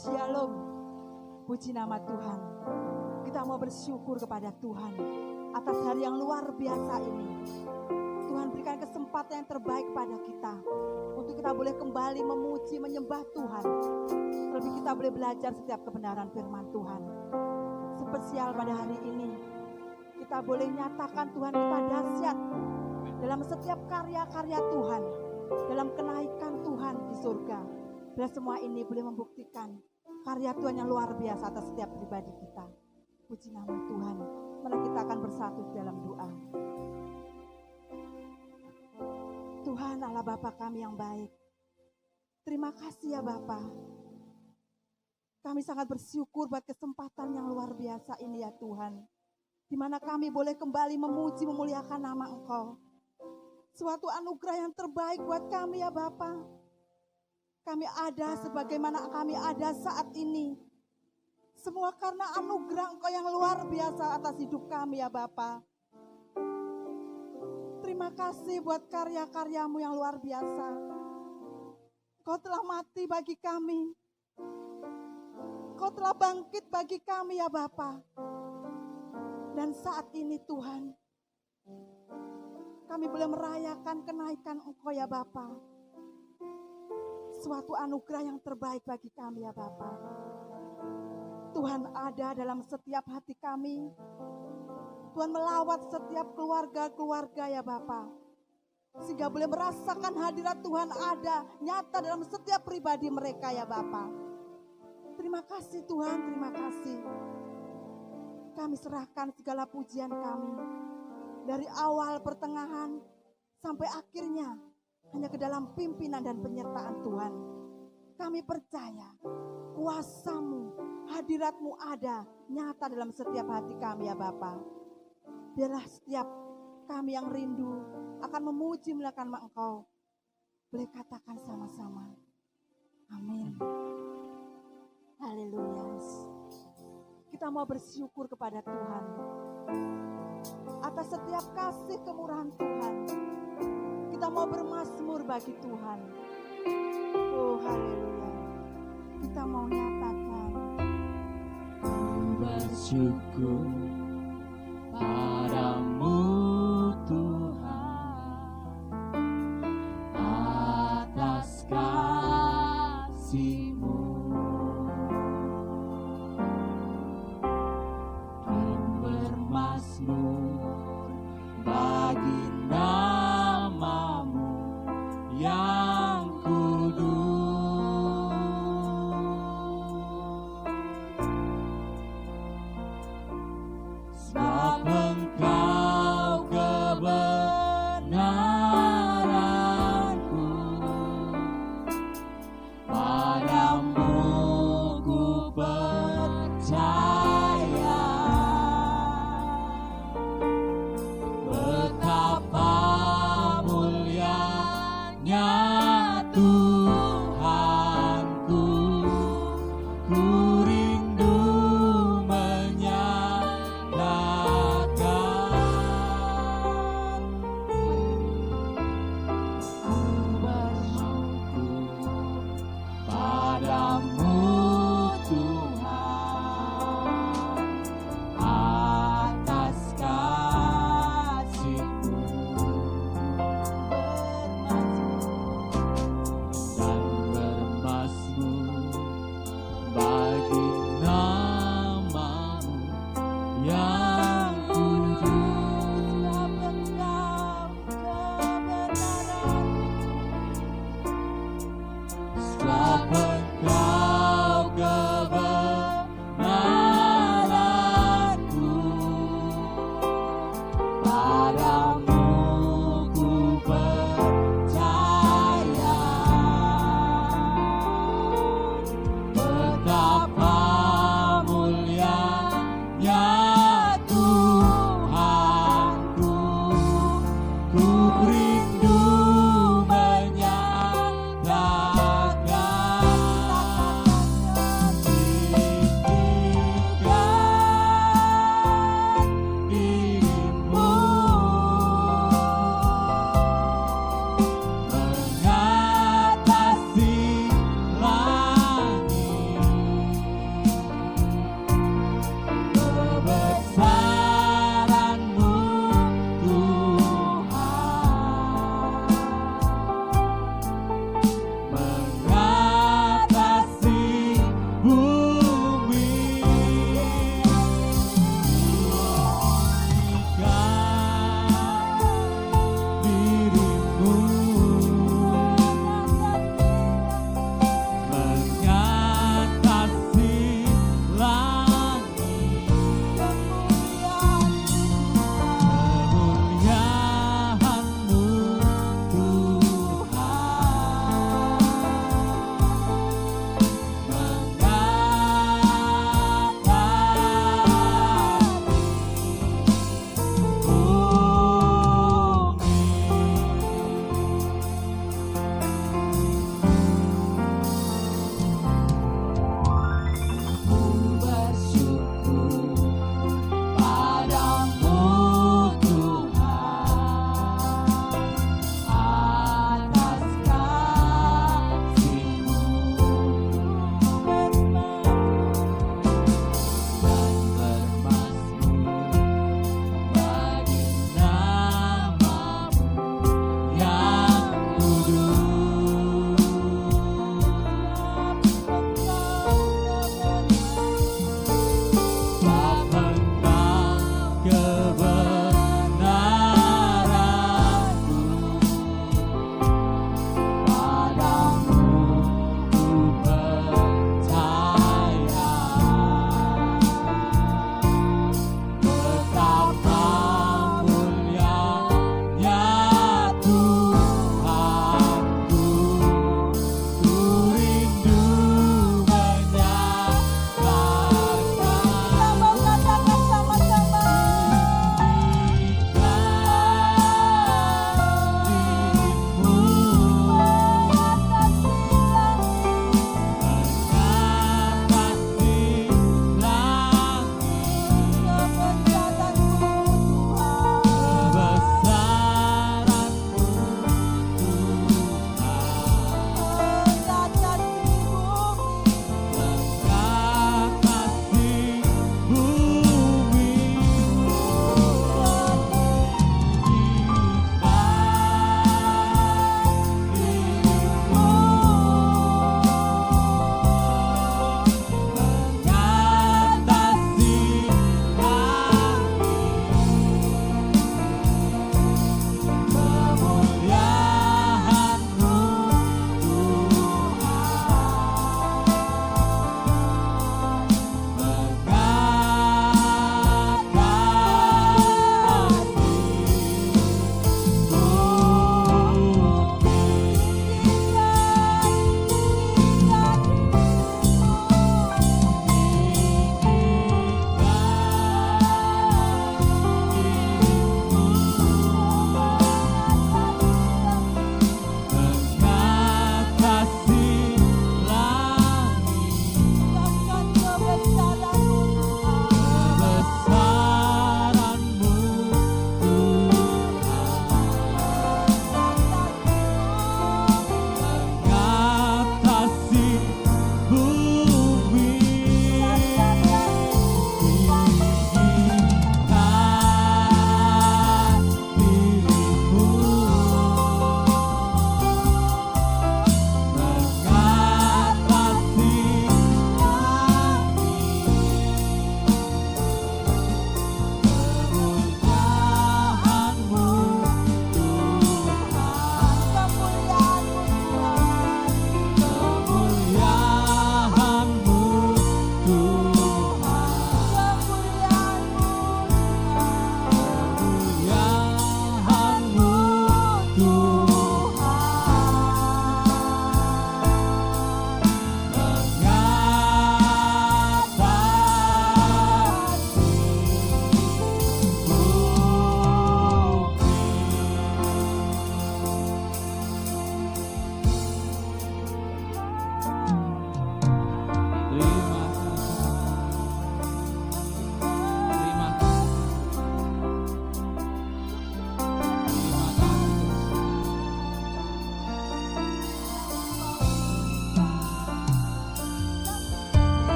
Shalom. Puji nama Tuhan. Kita mau bersyukur kepada Tuhan atas hari yang luar biasa ini. Tuhan berikan kesempatan yang terbaik pada kita untuk kita boleh kembali memuji, menyembah Tuhan. Terlebih kita boleh belajar setiap kebenaran firman Tuhan. Spesial pada hari ini, kita boleh nyatakan Tuhan kita dahsyat dalam setiap karya-karya Tuhan, dalam kenaikan Tuhan di surga. Dan semua ini boleh membuktikan karya Tuhan yang luar biasa atas setiap pribadi kita. Puji nama Tuhan. Mari kita akan bersatu di dalam doa. Tuhan Allah Bapa kami yang baik, terima kasih ya Bapa. Kami sangat bersyukur buat kesempatan yang luar biasa ini ya Tuhan, di mana kami boleh kembali memuji, memuliakan nama Engkau. Suatu anugerah yang terbaik buat kami ya Bapa. Kami ada sebagaimana kami ada saat ini. Semua karena anugerah Engkau yang luar biasa atas hidup kami ya Bapa. Terima kasih buat karya-karyamu yang luar biasa. Engkau telah mati bagi kami. Engkau telah bangkit bagi kami ya Bapa. Dan saat ini Tuhan, kami boleh merayakan kenaikan Engkau ya Bapa. Suatu anugerah yang terbaik bagi kami ya Bapa. Tuhan ada dalam setiap hati kami. Tuhan melawat setiap keluarga-keluarga ya Bapa. Sehingga boleh merasakan hadirat Tuhan ada nyata dalam setiap pribadi mereka ya Bapa. Terima kasih Tuhan, terima kasih. Kami serahkan segala pujian kami. Dari awal pertengahan sampai akhirnya hanya ke dalam pimpinan dan penyertaan Tuhan. Kami percaya kuasa-Mu, hadirat-Mu ada nyata dalam setiap hati kami ya Bapa. Biarlah setiap kami yang rindu akan memuji memuliakan Engkau, boleh katakan sama-sama. Amin. Haleluya. Kita mau bersyukur kepada Tuhan atas setiap kasih kemurahan Tuhan. Kita mau bermazmur bagi Tuhan. Oh haleluya. Kita mau nyatakan bersyukur padamu Tuhan atas kasih-Mu. Dan bermazmur bagi nama-Mu yang kudus. Sebab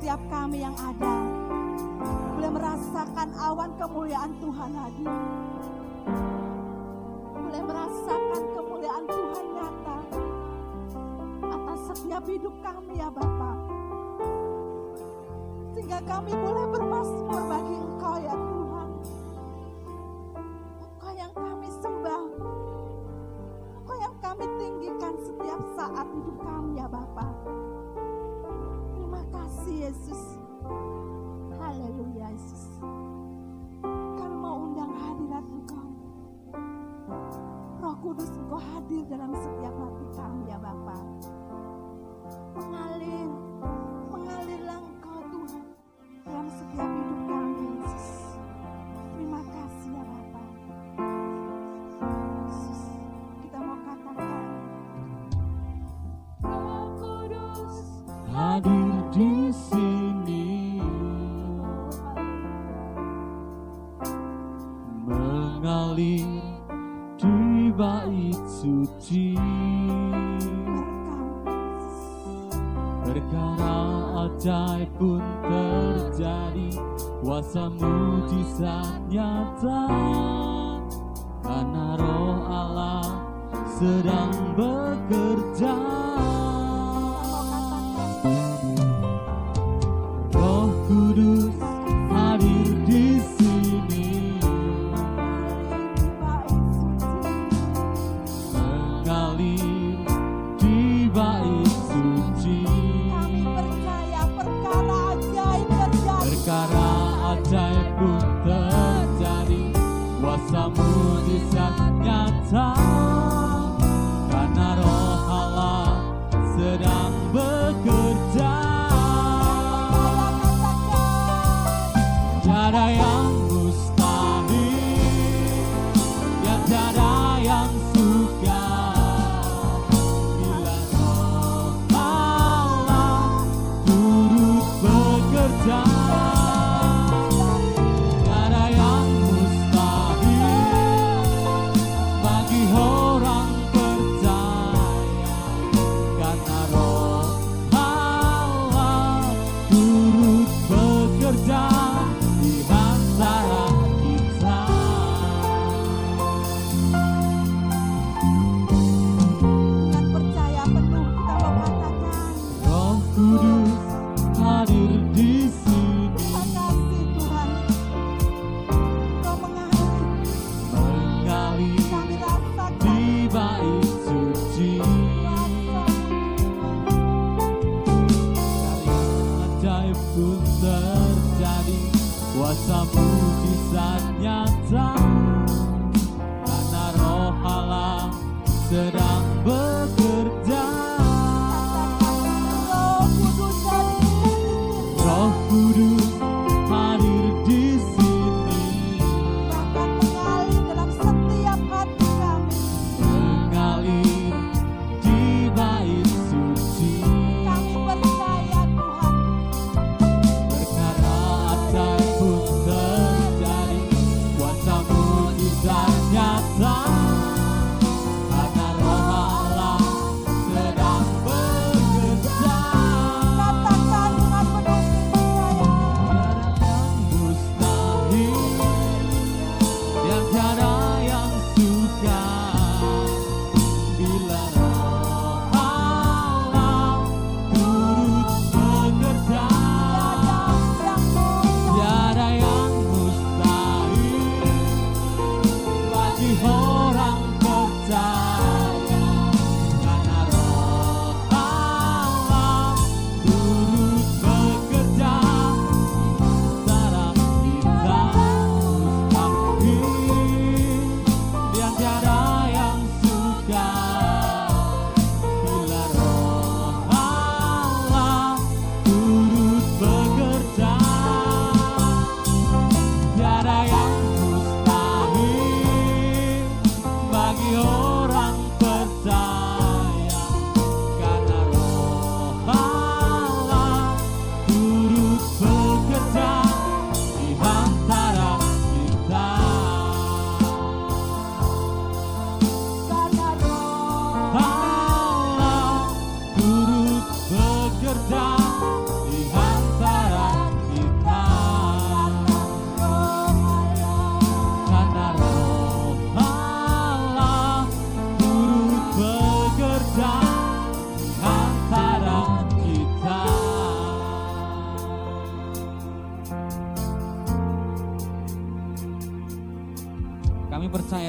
setiap kami yang ada boleh merasakan awan kemuliaan Tuhan hadir. Boleh merasakan kemuliaan Tuhan nyata atas setiap hidup kami ya Bapa. Sehingga kami boleh bermazmur bagi Engkau ya Tuhan. Engkau yang kami sembah. Engkau yang kami tinggikan setiap saat hidup kami ya Bapa. Terima kasih Yesus. Haleluya Yesus. Kami mau undang hadirat Engkau. Roh Kudus Engkau hadir dalam setiap hati kami ya Bapa. Mengalirlah Engkau Tuhan dalam setiap hidup kami Yesus. Terima kasih ya Bapa. Yesus, kita mau katakan Roh Kudus hadir di sini, mengalir di bait suci. Perkara ajaib pun terjadi, kuasa mujizat nyata, karena Roh Allah sedang bekerja. Roh Kudus hadir di sini, mengalir di bait suci. kami percaya perkara ajaib terjadi. Perkara ajaib pun terjadi, kuasa mujizat nyata, karena Roh Allah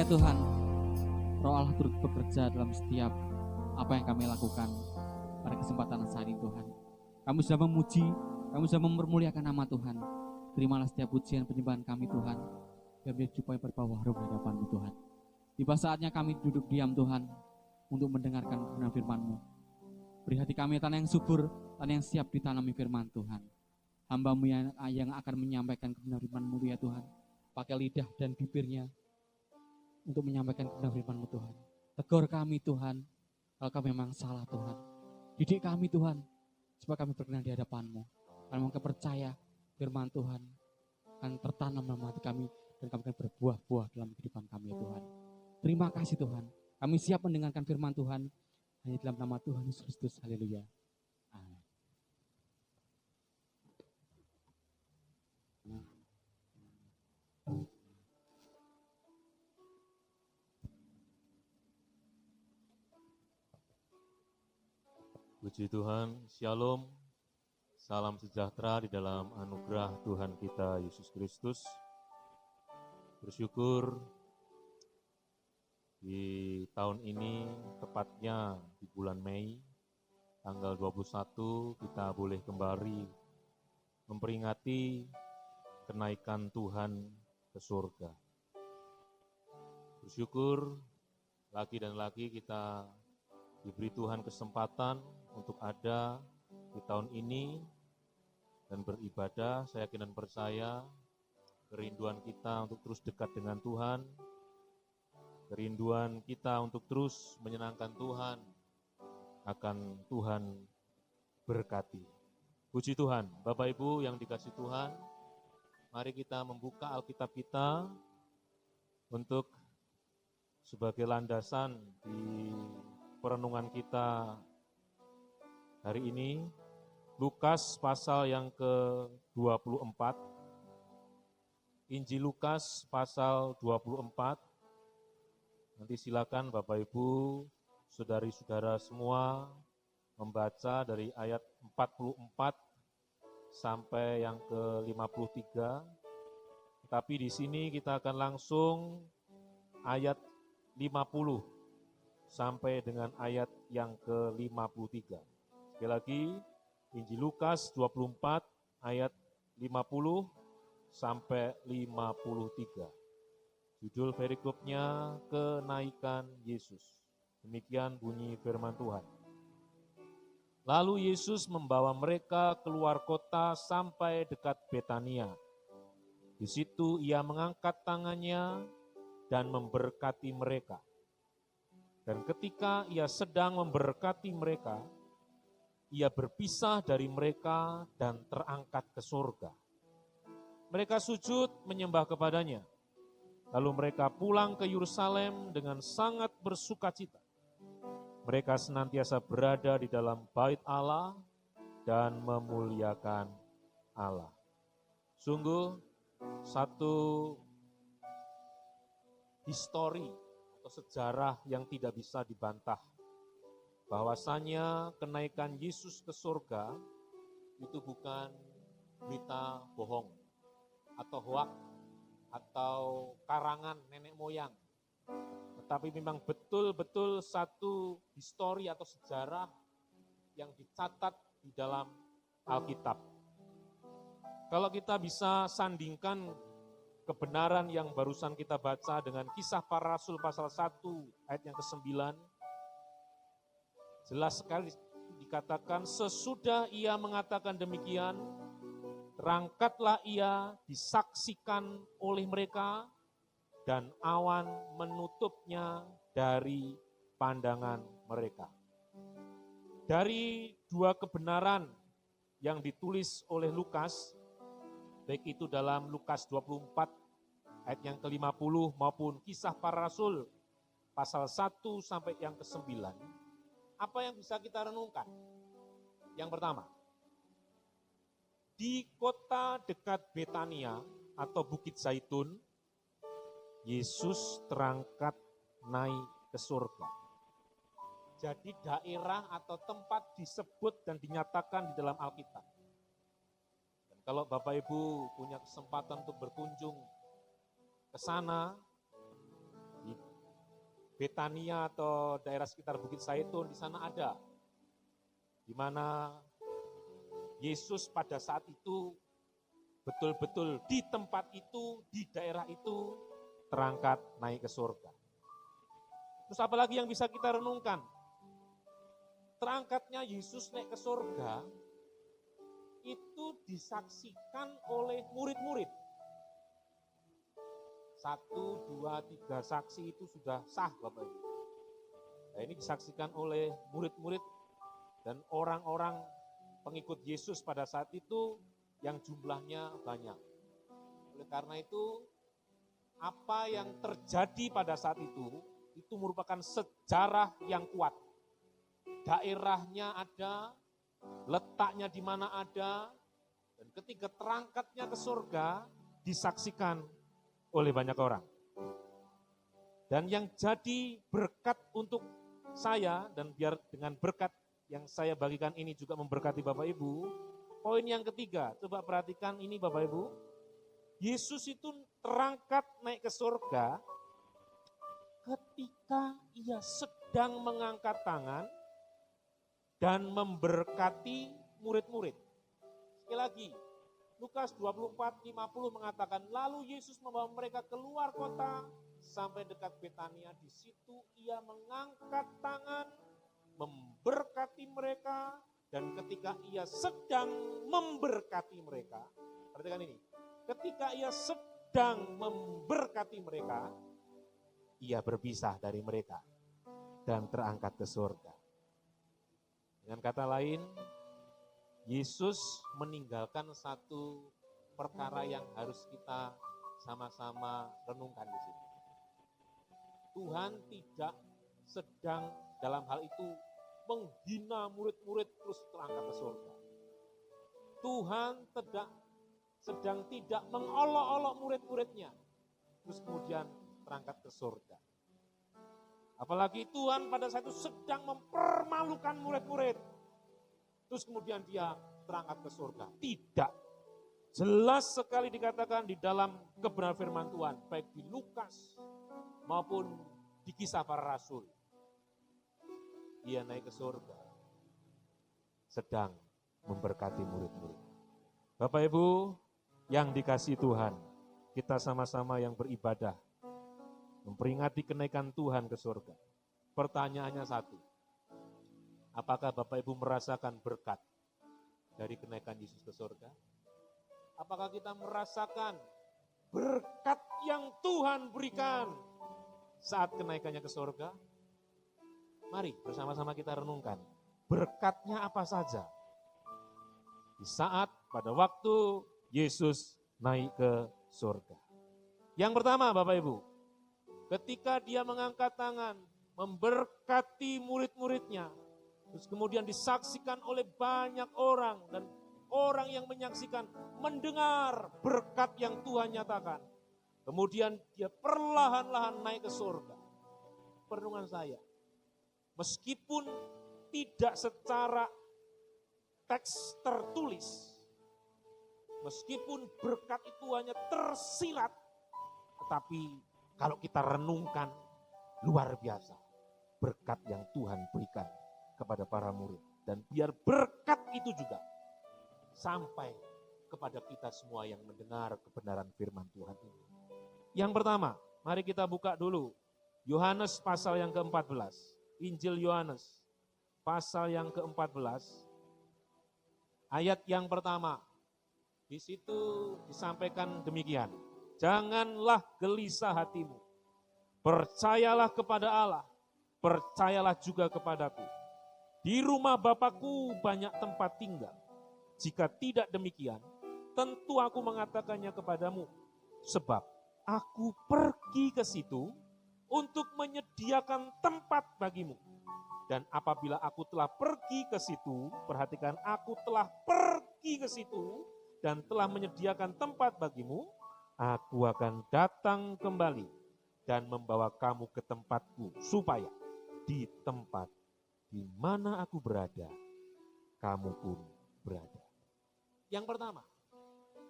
Tuhan, Roh Allah turut bekerja dalam setiap apa yang kami lakukan pada kesempatan saat ini Tuhan. Kami sudah memuji, kami sudah mempermuliakan nama Tuhan. Terimalah setiap pujian penyembahan kami Tuhan, biar menjadi supaya berbawah roh hadapan-Mu Tuhan. Tiba saatnya kami duduk diam Tuhan, untuk mendengarkan kebenaran firman-Mu. Beri hati kami tanah yang subur, tanah yang siap ditanami firman Tuhan. Hamba-Mu yang akan menyampaikan kebenaran firman-Mu ya Tuhan, pakai lidah dan bibirnya untuk menyampaikan kebenaran firman-Mu Tuhan. Tegur kami Tuhan, kalau kami memang salah Tuhan. Didik kami Tuhan, supaya kami berkenan di hadapan-Mu. Kami mau percaya firman Tuhan akan tertanam dalam hati kami, dan kami akan berbuah-buah dalam kehidupan kami ya Tuhan. Terima kasih Tuhan. Kami siap mendengarkan firman Tuhan hanya dalam nama Tuhan Yesus Kristus. Haleluya. Amin. Puji Tuhan, Shalom, salam sejahtera di dalam anugerah Tuhan kita Yesus Kristus. Bersyukur di tahun ini, tepatnya di bulan Mei, tanggal 21, kita boleh kembali memperingati kenaikan Tuhan ke surga. Bersyukur lagi dan lagi kita diberi Tuhan kesempatan untuk ada di tahun ini dan beribadah. Saya yakin dan percaya kerinduan kita untuk terus dekat dengan Tuhan, kerinduan kita untuk terus menyenangkan Tuhan, akan Tuhan berkati. Puji Tuhan, Bapak Ibu yang dikasihi Tuhan, mari kita membuka Alkitab kita untuk sebagai landasan di perenungan kita hari ini. Lukas pasal yang ke-24, Injil Lukas pasal 24. Nanti silakan Bapak Ibu, saudari-saudara semua membaca dari ayat 44 sampai yang ke-53. Tapi di sini kita akan langsung ayat 50 sampai dengan ayat yang ke-53. Sekali lagi, Injil Lukas 24 ayat 50 sampai 53. Judul perikopnya kenaikan Yesus. Demikian bunyi firman Tuhan. Lalu Yesus membawa mereka keluar kota sampai dekat Betania. Di situ ia mengangkat tangannya dan memberkati mereka. Dan ketika ia sedang memberkati mereka, ia berpisah dari mereka dan terangkat ke surga. Mereka sujud menyembah kepadanya. Lalu mereka pulang ke Yerusalem dengan sangat bersukacita. Mereka senantiasa berada di dalam bait Allah dan memuliakan Allah. Sungguh satu histori atau sejarah yang tidak bisa dibantah. Bahwasanya kenaikan Yesus ke surga itu bukan berita bohong atau hoak atau karangan nenek moyang, tetapi memang betul-betul satu histori atau sejarah yang dicatat di dalam Alkitab. Kalau kita bisa sandingkan kebenaran yang barusan kita baca dengan Kisah Para Rasul pasal 1 ayat yang ke-9, jelas sekali dikatakan sesudah ia mengatakan demikian, terangkatlah ia disaksikan oleh mereka dan awan menutupnya dari pandangan mereka. Dari dua kebenaran yang ditulis oleh Lukas, baik itu dalam Lukas 24 ayat yang ke-50 maupun Kisah Para Rasul pasal 1 sampai yang ke-9, apa yang bisa kita renungkan? Yang pertama, di kota dekat Betania atau Bukit Zaitun, Yesus terangkat naik ke surga. Jadi daerah atau tempat disebut dan dinyatakan di dalam Alkitab. Dan kalau Bapak Ibu punya kesempatan untuk berkunjung ke sana, di Betania atau daerah sekitar Bukit Zaitun, di sana ada, di mana Yesus pada saat itu betul-betul di tempat itu, di daerah itu terangkat naik ke surga. Terus apalagi yang bisa kita renungkan? Terangkatnya Yesus naik ke surga itu disaksikan oleh murid-murid. 1, 2, 3 saksi itu sudah sah Bapak Ibu. Nah, ini disaksikan oleh murid-murid dan orang-orang pengikut Yesus pada saat itu yang jumlahnya banyak. Oleh karena itu, apa yang terjadi pada saat itu merupakan sejarah yang kuat. Daerahnya ada, letaknya di mana ada, dan ketika terangkatnya ke surga, disaksikan oleh banyak orang. Dan yang jadi berkat untuk saya, dan biar dengan berkat yang saya bagikan ini juga memberkati Bapak Ibu, poin yang ketiga, coba perhatikan ini Bapak Ibu, Yesus itu terangkat naik ke surga ketika ia sedang mengangkat tangan dan memberkati murid-murid. Sekali lagi, Lukas 24:50 mengatakan, lalu Yesus membawa mereka keluar kota sampai dekat Betania. Di situ ia mengangkat tangan, memberkati mereka, dan ketika ia sedang memberkati mereka, perhatikan ini, ketika ia sedang memberkati mereka, ia berpisah dari mereka dan terangkat ke surga. Dengan kata lain, Yesus meninggalkan satu perkara yang harus kita sama-sama renungkan di sini. Tuhan tidak sedang dalam hal itu menghina murid-murid terus terangkat ke surga. Tuhan sedang tidak mengolok-olok murid-muridnya terus kemudian terangkat ke surga. Apalagi Tuhan pada saat itu sedang mempermalukan murid-murid terus kemudian dia terangkat ke surga. Tidak. Jelas sekali dikatakan di dalam kebenaran firman Tuhan, baik di Lukas maupun di Kisah Para Rasul. Ia naik ke surga, sedang memberkati murid-murid. Bapak Ibu yang dikasihi Tuhan, kita sama-sama yang beribadah, memperingati kenaikan Tuhan ke surga. Pertanyaannya satu, apakah Bapak Ibu merasakan berkat dari kenaikan Yesus ke surga? Apakah kita merasakan berkat yang Tuhan berikan saat kenaikannya ke surga? Mari bersama-sama kita renungkan, berkatnya apa saja di saat pada waktu Yesus naik ke surga. Yang pertama Bapak Ibu, ketika dia mengangkat tangan, memberkati murid-muridnya, terus kemudian disaksikan oleh banyak orang dan orang yang menyaksikan mendengar berkat yang Tuhan nyatakan. Kemudian dia perlahan-lahan naik ke surga. Perenungan saya, meskipun tidak secara teks tertulis, meskipun berkat itu hanya tersirat, tetapi kalau kita renungkan luar biasa berkat yang Tuhan berikan kepada para murid. Dan biar berkat itu juga sampai kepada kita semua yang mendengar kebenaran firman Tuhan ini. Yang pertama, mari kita buka dulu Yohanes pasal yang ke-14. Injil Yohanes pasal yang ke-14. Ayat yang pertama. Di situ disampaikan demikian. Janganlah gelisah hatimu. Percayalah kepada Allah. Percayalah juga kepadaku. Di rumah Bapakku banyak tempat tinggal. Jika tidak demikian, tentu aku mengatakannya kepadamu. Sebab aku pergi ke situ untuk menyediakan tempat bagimu. Dan apabila aku telah pergi ke situ, perhatikan, aku telah pergi ke situ dan telah menyediakan tempat bagimu, aku akan datang kembali dan membawa kamu ke tempatku, supaya di tempat di mana aku berada, kamu pun berada. Yang pertama,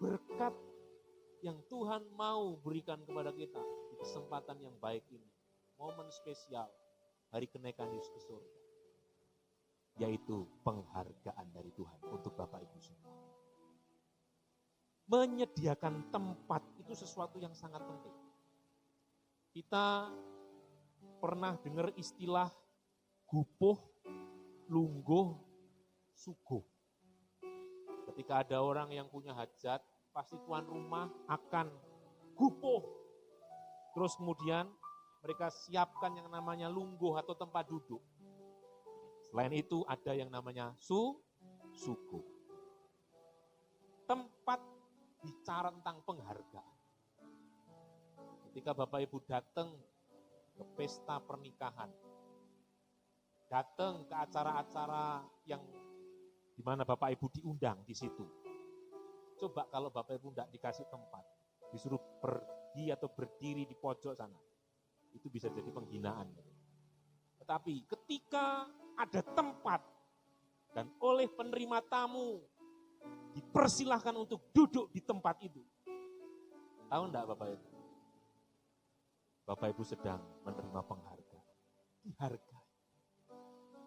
berkat yang Tuhan mau berikan kepada kita di kesempatan yang baik ini momen spesial hari kenaikan Yesus ke surga, yaitu penghargaan dari Tuhan untuk Bapak Ibu semua. Menyediakan tempat itu sesuatu yang sangat penting. Kita pernah dengar istilah gupuh, lungguh, suguh. Ketika ada orang yang punya hajat, pasti tuan rumah akan gupuh. Terus kemudian mereka siapkan yang namanya lungguh atau tempat duduk. Selain itu ada yang namanya suguh. Tempat bicara tentang penghargaan. Ketika Bapak Ibu datang ke pesta pernikahan, datang ke acara-acara yang di mana Bapak Ibu diundang di situ. Coba kalau Bapak Ibu tidak dikasih tempat, disuruh pergi atau berdiri di pojok sana, itu bisa jadi penghinaan. Tetapi ketika ada tempat dan oleh penerima tamu dipersilahkan untuk duduk di tempat itu, tahu enggak Bapak Ibu? Bapak Ibu sedang menerima penghargaan, dihargai.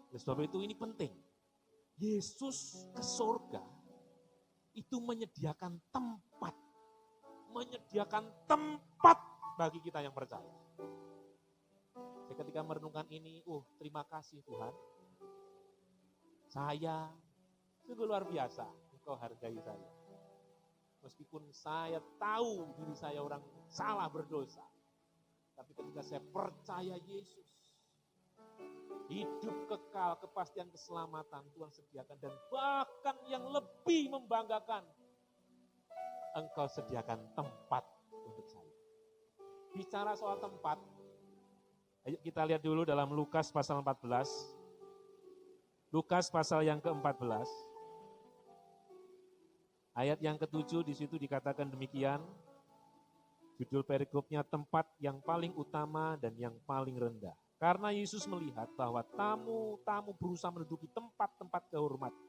Oleh sebab itu ini penting. Yesus ke surga itu menyediakan tempat bagi kita yang percaya. Saya ketika merenungkan ini, terima kasih Tuhan. Saya sungguh luar biasa, Engkau hargai saya. Meskipun saya tahu diri saya orang salah berdosa, tapi ketika saya percaya Yesus, hidup kekal, kepastian keselamatan Tuhan sediakan, dan bahkan yang lebih membanggakan, Engkau sediakan tempat untuk saya. Bicara soal tempat, ayo kita lihat dulu dalam Lukas pasal 14. Lukas pasal yang ke-14. Ayat yang ke-7 di situ dikatakan demikian. Judul perikopnya tempat yang paling utama dan yang paling rendah. Karena Yesus melihat bahwa tamu-tamu berusaha menduduki tempat-tempat kehormatan.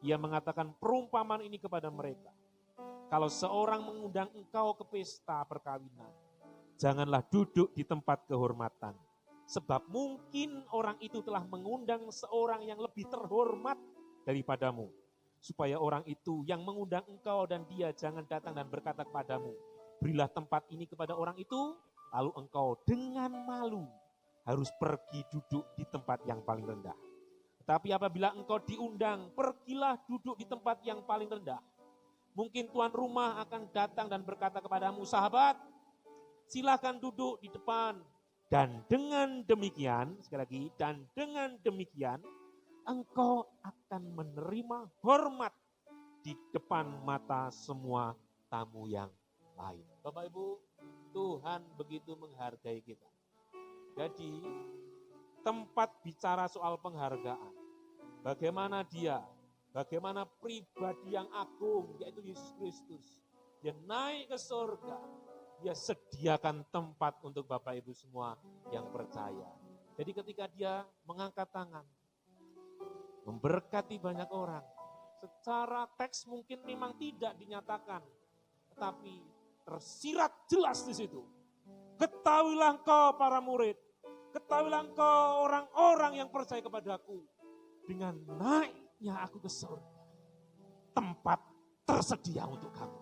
Ia mengatakan perumpamaan ini kepada mereka. Kalau seorang mengundang engkau ke pesta perkawinan, janganlah duduk di tempat kehormatan. Sebab mungkin orang itu telah mengundang seorang yang lebih terhormat daripadamu. Supaya orang itu yang mengundang engkau dan dia jangan datang dan berkata kepadamu, berilah tempat ini kepada orang itu, lalu engkau dengan malu harus pergi duduk di tempat yang paling rendah. Tetapi apabila engkau diundang, pergilah duduk di tempat yang paling rendah. Mungkin tuan rumah akan datang dan berkata kepadamu, sahabat, silakan duduk di depan. Dan dengan demikian, sekali lagi, dan dengan demikian, engkau akan menerima hormat di depan mata semua tamu yang lain. Bapak Ibu, Tuhan begitu menghargai kita. Jadi, tempat bicara soal penghargaan. Bagaimana dia, bagaimana pribadi yang agung, yaitu Yesus Kristus. Dia naik ke surga, dia sediakan tempat untuk Bapak Ibu semua yang percaya. Jadi ketika dia mengangkat tangan, memberkati banyak orang, secara teks mungkin memang tidak dinyatakan, tetapi tersirat jelas di situ. Ketahuilah engkau para murid, ketahuilah engkau orang-orang yang percaya kepadaku, dengan naiknya aku ke surga, tempat tersedia untuk kamu.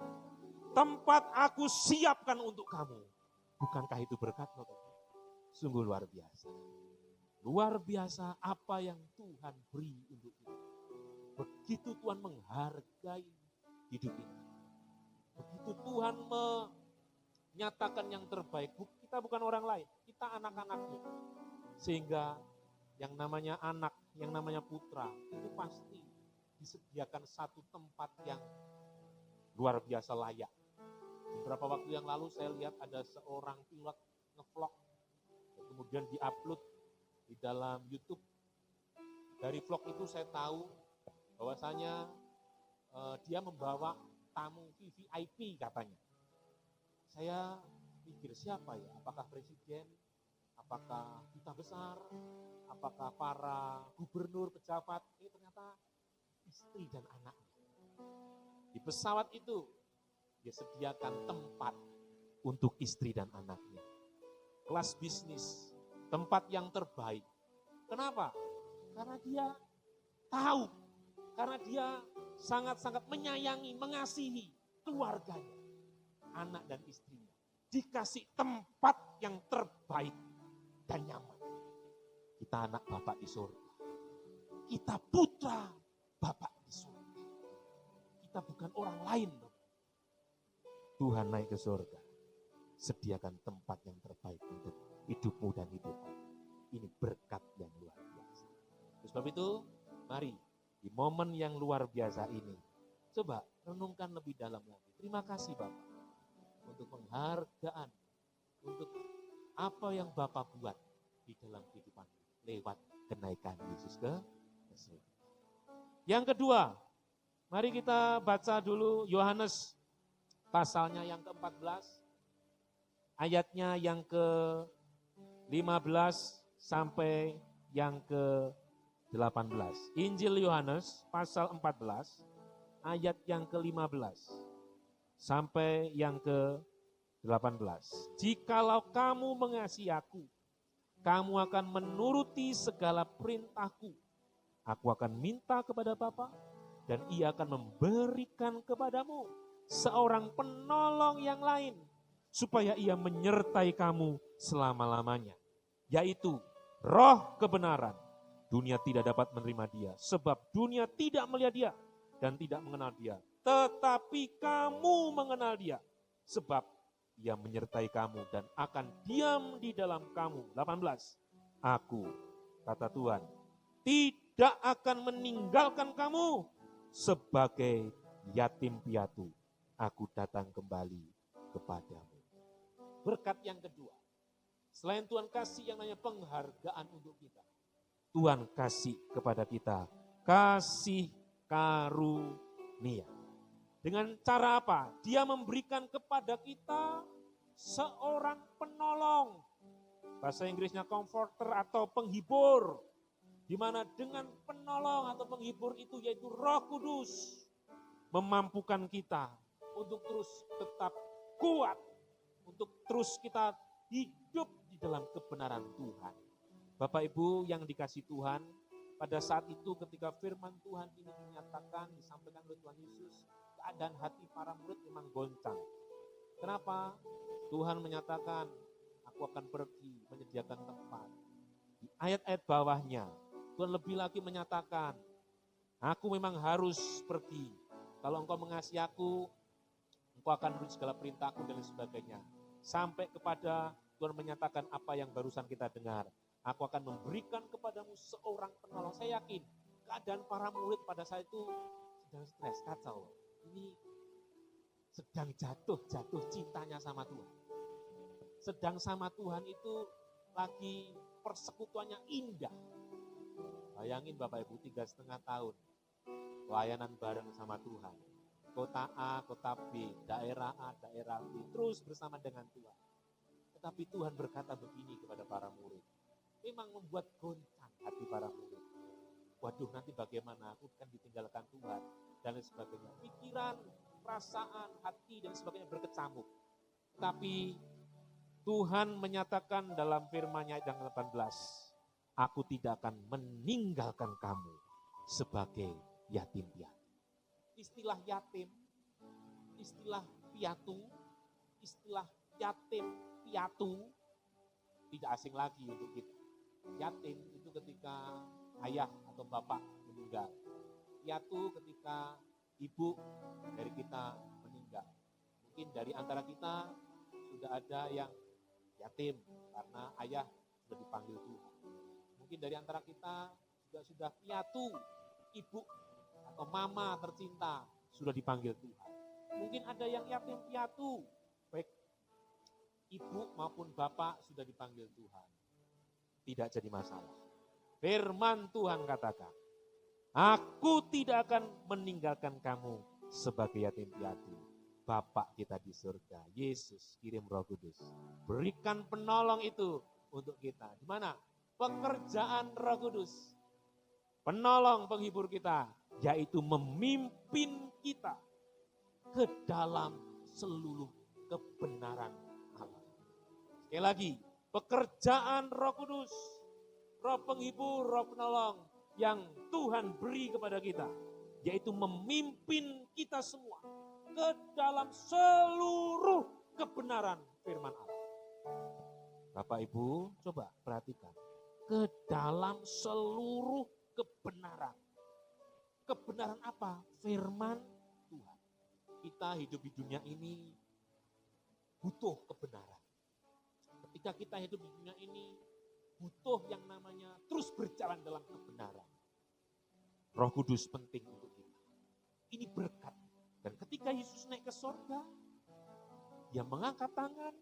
Tempat aku siapkan untuk kamu. Bukankah itu berkat Bapak? Sungguh luar biasa. Luar biasa apa yang Tuhan beri untuk kita. Begitu Tuhan menghargai hidup kita. Begitu Tuhan menyatakan yang terbaik. Kita bukan orang lain, kita anak-anaknya. Sehingga yang namanya anak, yang namanya putra, itu pasti disediakan satu tempat yang luar biasa layak. Beberapa waktu yang lalu saya lihat ada seorang pilot nge-vlog, kemudian di-upload di dalam YouTube. Dari vlog itu saya tahu bahwasanya dia membawa tamu VVIP katanya. Saya pikir siapa ya? Apakah presiden? Apakah duta besar? Apakah para gubernur, pejabat? Ini ternyata istri dan anaknya. Di pesawat itu dia sediakan tempat untuk istri dan anaknya. Kelas bisnis, tempat yang terbaik. Kenapa? Karena dia tahu, karena dia sangat-sangat menyayangi, mengasihi keluarganya, anak dan istrinya. Dikasih tempat yang terbaik dan nyaman. Kita anak Bapak di surga. Kita putra Bapak di surga. Kita bukan orang lain. Tuhan naik ke surga. Sediakan tempat yang terbaik untuk hidupmu dan hidupku. Ini berkat yang luar biasa. Oleh sebab itu, mari di momen yang luar biasa ini, coba renungkan lebih dalam lagi. Terima kasih Bapak untuk penghargaan, untuk apa yang Bapak buat di dalam kehidupan lewat kenaikan Yesus ke surga. Yang kedua, mari kita baca dulu Yohanes pasalnya yang ke-14, ayatnya yang ke-15 sampai yang ke-18. Injil Yohanes pasal 14, ayat yang ke-15 sampai yang ke-18. Jikalau kamu mengasihi aku, kamu akan menuruti segala perintahku. Aku akan minta kepada Bapa, dan Ia akan memberikan kepadamu seorang penolong yang lain, supaya Ia menyertai kamu selama-lamanya, yaitu Roh kebenaran. Dunia tidak dapat menerima Dia, sebab dunia tidak melihat Dia dan tidak mengenal Dia. Tetapi kamu mengenal Dia, sebab Ia menyertai kamu dan akan diam di dalam kamu. 18. Aku, kata Tuhan, tidak akan meninggalkan kamu sebagai yatim piatu. Aku datang kembali kepadamu. Berkat yang kedua, selain Tuhan kasih yang namanya penghargaan untuk kita, Tuhan kasih kepada kita kasih karunia. Dengan cara apa? Dia memberikan kepada kita seorang penolong. Bahasa Inggrisnya comforter atau penghibur. Di mana dengan penolong atau penghibur itu yaitu Roh Kudus memampukan kita untuk terus tetap kuat, untuk terus kita hidup di dalam kebenaran Tuhan. Bapak Ibu yang dikasih Tuhan, pada saat itu ketika firman Tuhan ini dinyatakan, disampaikan oleh Tuhan Yesus, keadaan hati para murid memang goncang. Kenapa? Tuhan menyatakan, aku akan pergi menyediakan tempat. Di ayat-ayat bawahnya, Tuhan lebih lagi menyatakan, aku memang harus pergi. Kalau engkau mengasihi aku, engkau akan menurut segala perintahku dan sebagainya. Sampai kepada Tuhan menyatakan apa yang barusan kita dengar. Aku akan memberikan kepadamu seorang penolong. Saya yakin keadaan para murid pada saat itu sedang stres, kacau. Ini sedang jatuh cintanya sama Tuhan. Sedang sama Tuhan itu lagi persekutuannya indah. Bayangin Bapak Ibu 3,5 tahun pelayanan bareng sama Tuhan. Kota A, kota B, daerah A, daerah B, terus bersama dengan Tuhan. Tetapi Tuhan berkata begini kepada para murid. Memang membuat goncang hati para murid. Waduh, nanti bagaimana aku akan ditinggalkan Tuhan dan lain sebagainya. Pikiran, perasaan, hati dan sebagainya berkecamuk. Tapi Tuhan menyatakan dalam firman-Nya ayat yang 18, aku tidak akan meninggalkan kamu sebagai yatim piatu. Istilah yatim, istilah piatu, istilah yatim piatu tidak asing lagi untuk kita. Yatim itu ketika ayah atau bapak meninggal. Piatu ketika ibu dari kita meninggal. Mungkin dari antara kita sudah ada yang yatim karena ayah sudah dipanggil Tuhan. Mungkin dari antara kita sudah piatu, ibu atau mama tercinta sudah dipanggil Tuhan. Mungkin ada yang yatim piatu, baik ibu maupun bapak sudah dipanggil Tuhan. Tidak jadi masalah. Firman Tuhan katakan, aku tidak akan meninggalkan kamu sebagai yatim piatu. Bapak kita di surga, Yesus kirim Roh Kudus. Berikan penolong itu untuk kita. Di mana? Pekerjaan Roh Kudus. Penolong penghibur kita, yaitu memimpin kita ke dalam seluruh kebenaran Allah. Sekali lagi, pekerjaan Roh Kudus, Roh penghibur, Roh penolong yang Tuhan beri kepada kita, yaitu memimpin kita semua ke dalam seluruh kebenaran firman Allah. Bapak Ibu, coba perhatikan, ke dalam seluruh kebenaran. Kebenaran apa? Firman Tuhan. Kita hidup di dunia ini butuh kebenaran. Ketika kita hidup di dunia ini, butuh yang namanya terus berjalan dalam kebenaran. Roh Kudus penting untuk kita. Ini berkat. Dan ketika Yesus naik ke surga, dia mengangkat tangan,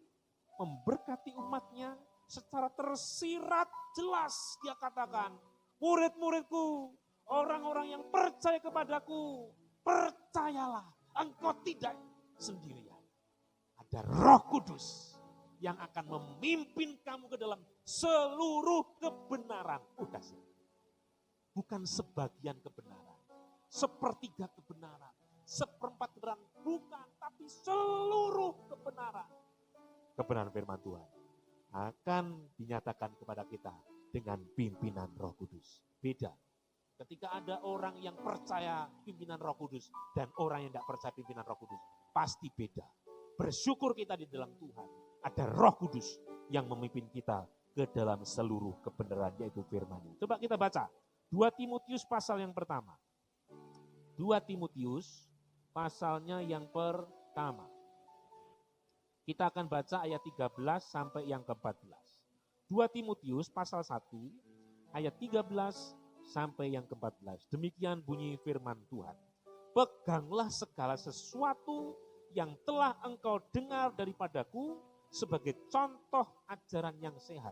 memberkati umatnya, secara tersirat jelas dia katakan, murid-muridku, orang-orang yang percaya kepadaku, percayalah, engkau tidak sendirian. Ada Roh Kudus yang akan memimpin kamu ke dalam seluruh kebenaran. Udah sih. Bukan sebagian kebenaran, sepertiga kebenaran, seperempat kebenaran, bukan, tapi seluruh kebenaran. Kebenaran firman Tuhan akan dinyatakan kepada kita dengan pimpinan Roh Kudus. Beda. Ketika ada orang yang percaya pimpinan Roh Kudus dan orang yang tidak percaya pimpinan Roh Kudus, pasti beda. Bersyukur kita di dalam Tuhan, ada Roh Kudus yang memimpin kita ke dalam seluruh kebenaran, yaitu firman-Nya. Coba kita baca 2 Timotius pasal yang pertama. 2 Timotius pasalnya yang pertama. Kita akan baca ayat 13 sampai yang ke-14. 2 Timotius pasal 1 ayat 13 sampai yang ke-14. Demikian bunyi firman Tuhan. Peganglah segala sesuatu yang telah engkau dengar daripadaku sebagai contoh ajaran yang sehat.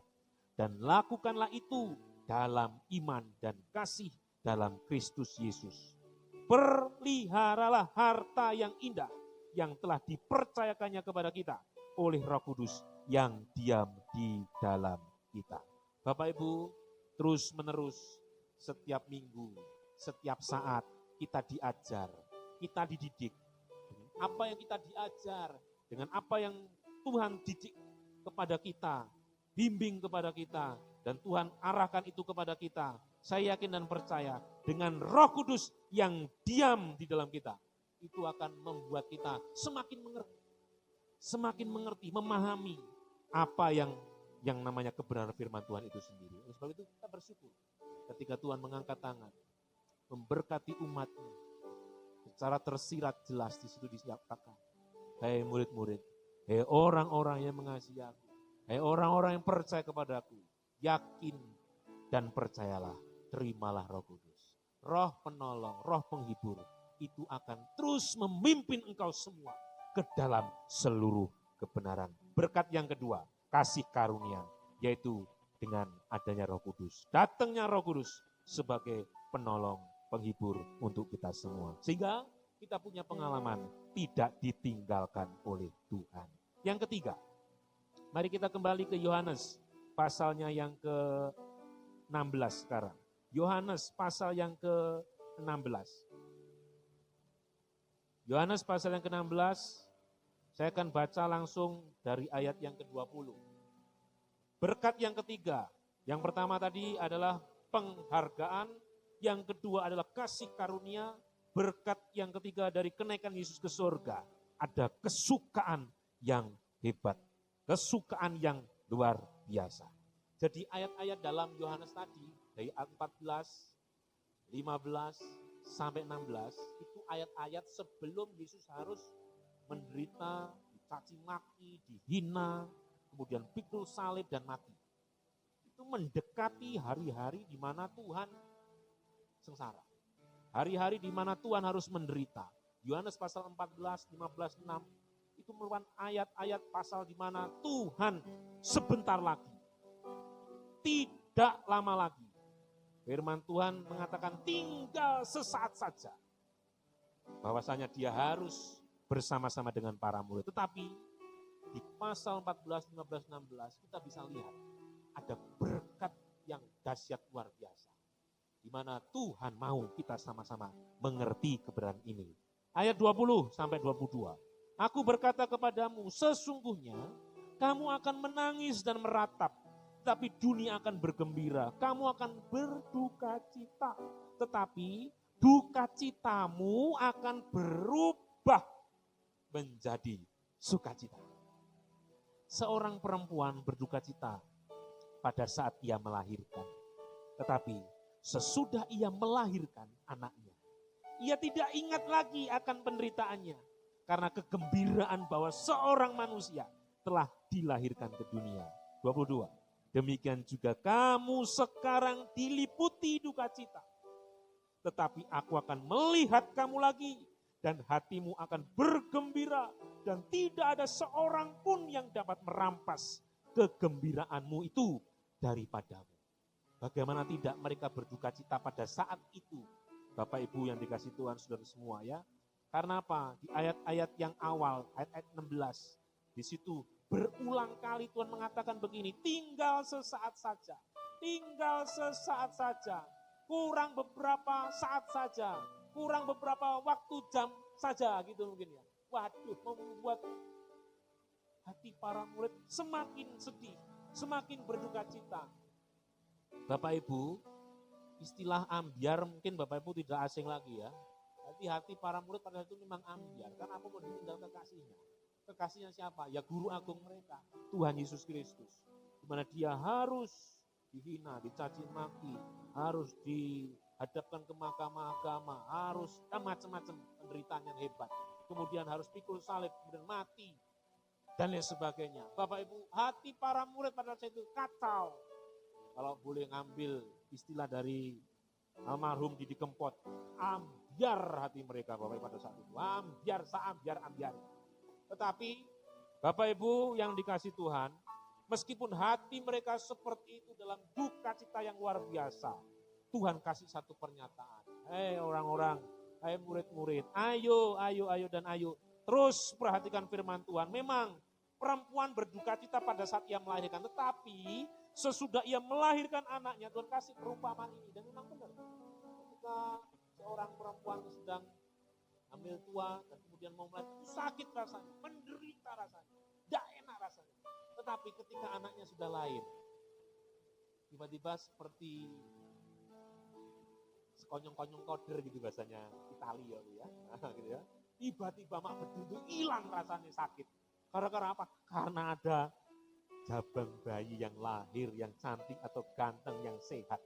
Dan lakukanlah itu dalam iman dan kasih dalam Kristus Yesus. Perliharalah harta yang indah yang telah dipercayakannya kepada kita oleh Roh Kudus yang diam di dalam kita. Bapak Ibu, terus menerus setiap minggu, setiap saat kita diajar, kita dididik. Dengan apa yang kita diajar, dengan apa yang Tuhan didik kepada kita, bimbing kepada kita, dan Tuhan arahkan itu kepada kita. Saya yakin dan percaya dengan Roh Kudus yang diam di dalam kita, itu akan membuat kita semakin mengerti, memahami apa yang namanya kebenaran firman Tuhan itu sendiri. Oleh sebab itu kita bersyukur ketika Tuhan mengangkat tangan, memberkati umatnya, secara tersirat jelas di situ disiapkan. Hai murid-murid, hai orang-orang yang mengasihi aku, hai orang-orang yang percaya kepadaku, yakin dan percayalah, terimalah Roh Kudus. Roh penolong, Roh penghibur, itu akan terus memimpin engkau semua ke dalam seluruh kebenaran. Berkat yang kedua, kasih karunia, yaitu dengan adanya Roh Kudus. Datangnya Roh Kudus sebagai penolong, penghibur untuk kita semua. Sehingga kita punya pengalaman tidak ditinggalkan oleh Tuhan. Yang ketiga, mari kita kembali ke Yohanes pasalnya yang ke-16 sekarang. Yohanes pasal yang ke-16. Yohanes pasal yang ke-16, saya akan baca langsung dari ayat yang ke-20. Berkat yang ketiga, yang pertama tadi adalah penghargaan, yang kedua adalah kasih karunia, berkat yang ketiga dari kenaikan Yesus ke surga, ada kesukaan yang hebat, kesukaan yang luar biasa. Jadi ayat-ayat dalam Yohanes tadi, dari ayat 14, 15, sampai 16, itu ayat-ayat sebelum Yesus harus menderita, dicaci maki, dihina, kemudian pikul salib dan mati. Itu mendekati hari-hari di mana Tuhan sengsara. Hari-hari di mana Tuhan harus menderita. Yohanes pasal 14, 15, 6, itu merupakan ayat-ayat pasal di mana Tuhan sebentar lagi, tidak lama lagi, firman Tuhan mengatakan tinggal sesaat saja, bahwasanya dia harus bersama-sama dengan para murid. Tetapi di pasal 14, 15, 16 kita bisa lihat ada berkat yang dahsyat luar biasa, di mana Tuhan mau kita sama-sama mengerti kebenaran ini. Ayat 20 sampai 22. Aku berkata kepadamu, sesungguhnya Kamu akan menangis dan meratap, tetapi dunia akan bergembira. Kamu akan berduka cita, tetapi duka citamu akan berubah menjadi sukacita. Seorang perempuan berduka cita pada saat ia melahirkan. Tetapi sesudah ia melahirkan anaknya, ia tidak ingat lagi akan penderitaannya. Karena kegembiraan bahwa seorang manusia telah dilahirkan ke dunia. 22. Demikian juga kamu sekarang diliputi duka cita. Tetapi aku akan melihat kamu lagi dan hatimu akan bergembira dan tidak ada seorang pun yang dapat merampas kegembiraanmu itu daripadamu. Bagaimana tidak mereka berduka cita pada saat itu? Bapak Ibu yang dikasih Tuhan, saudara semua ya. Karena apa? Di ayat-ayat yang awal, ayat-ayat 16, di situ berulang kali Tuhan mengatakan begini, tinggal sesaat saja, tinggal sesaat saja, kurang beberapa saat saja, kurang beberapa waktu jam saja gitu mungkin ya. Waduh, membuat hati para murid semakin sedih, semakin berduka cita. Bapak Ibu, istilah ambyar mungkin Bapak Ibu tidak asing lagi ya. Hati para murid pada saat itu memang ambyar, kan apa mau ditinggal kekasihnya. Kekasihnya siapa? Ya guru agung mereka, Tuhan Yesus Kristus. Di mana dia harus dihina, dicaci maki, harus dihadapkan ke mahkamah agama, harus macam-macam penderitaan yang hebat. Kemudian harus pikul salib, kemudian mati, dan lain sebagainya. Bapak Ibu, hati para murid pada saat itu kacau. Kalau boleh ngambil istilah dari almarhum Didi Kempot, ambyar hati mereka Bapak Ibu pada saat itu. Ambyar. Tetapi Bapak Ibu yang dikasih Tuhan, meskipun hati mereka seperti itu dalam duka cita yang luar biasa, Tuhan kasih satu pernyataan. Hei orang-orang, hei murid-murid, ayo dan ayo. Terus perhatikan firman Tuhan. Memang perempuan berduka cita pada saat ia melahirkan, tetapi sesudah ia melahirkan anaknya, Tuhan kasih perumpamaan ini. Dan memang benar, ketika seorang perempuan sedang hamil tua dan kemudian mau melahirkan, itu sakit rasanya, menderita rasanya, tidak enak rasanya. Tetapi ketika anaknya sudah lahir, tiba-tiba seperti sekonyong-konyong koder gitu bahasanya Italia ya, gitu ya. Tiba-tiba mak betul hilang rasanya sakit. Karena apa? Karena ada jabang bayi yang lahir, yang cantik atau ganteng, yang sehat.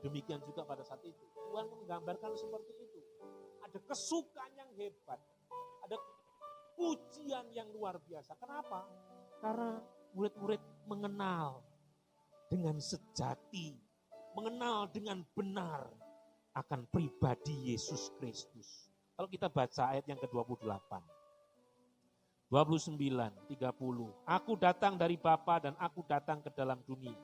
Demikian juga pada saat itu. Tuhan menggambarkan seperti itu. Ada kesukaan yang hebat. Ada pujian yang luar biasa. Kenapa? Karena murid-murid mengenal dengan sejati, mengenal dengan benar akan pribadi Yesus Kristus. Kalau kita baca ayat yang ke-28. 29, 30. Aku datang dari Bapa dan aku datang ke dalam dunia.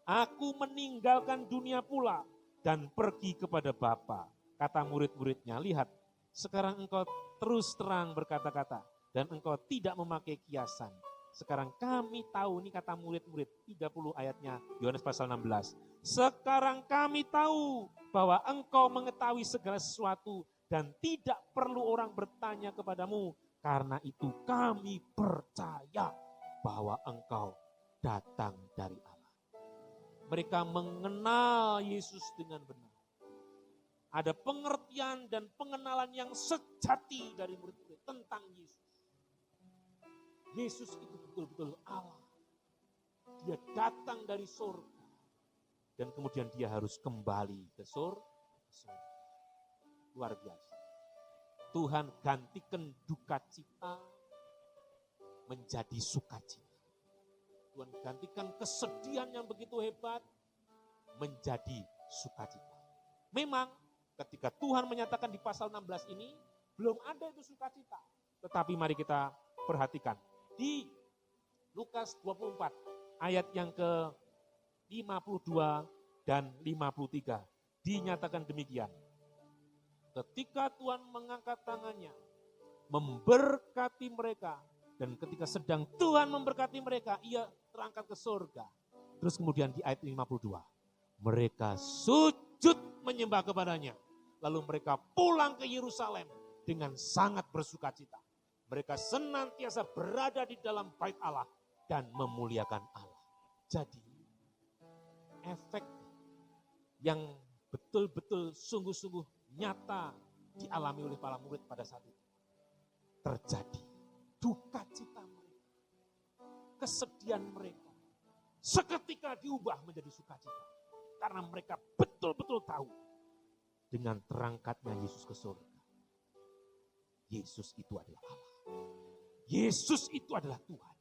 Aku meninggalkan dunia pula dan pergi kepada Bapa. Kata murid-muridnya, lihat, sekarang engkau terus terang berkata-kata dan engkau tidak memakai kiasan. Sekarang kami tahu, ini kata murid-murid, 30 ayatnya, Yohanes pasal 16. Sekarang kami tahu bahwa engkau mengetahui segala sesuatu dan tidak perlu orang bertanya kepadamu. Karena itu kami percaya bahwa engkau datang dari Allah. Mereka mengenal Yesus dengan benar. Ada pengertian dan pengenalan yang sejati dari murid-murid tentang Yesus. Yesus itu betul-betul Allah. Dia datang dari surga. Dan kemudian dia harus kembali ke surga. Luar biasa. Tuhan gantikan duka cita menjadi sukacita. Tuhan gantikan kesedihan yang begitu hebat menjadi sukacita. Memang ketika Tuhan menyatakan di pasal 16 ini, belum ada itu sukacita. Tetapi mari kita perhatikan. Di Lukas 24 ayat yang ke-52 dan 53 dinyatakan demikian. Ketika Tuhan mengangkat tangannya, memberkati mereka, dan ketika sedang Tuhan memberkati mereka, ia terangkat ke surga. Terus kemudian di ayat 52, mereka sujud menyembah kepadanya. Lalu mereka pulang ke Yerusalem dengan sangat bersukacita. Mereka senantiasa berada di dalam bait Allah dan memuliakan Allah. Jadi, efek yang betul-betul sungguh-sungguh nyata dialami oleh para murid pada saat itu. Terjadi duka cita mereka, kesedihan mereka, seketika diubah menjadi sukacita. Karena mereka betul-betul tahu dengan terangkatnya Yesus ke surga. Yesus itu adalah Allah. Yesus itu adalah Tuhan.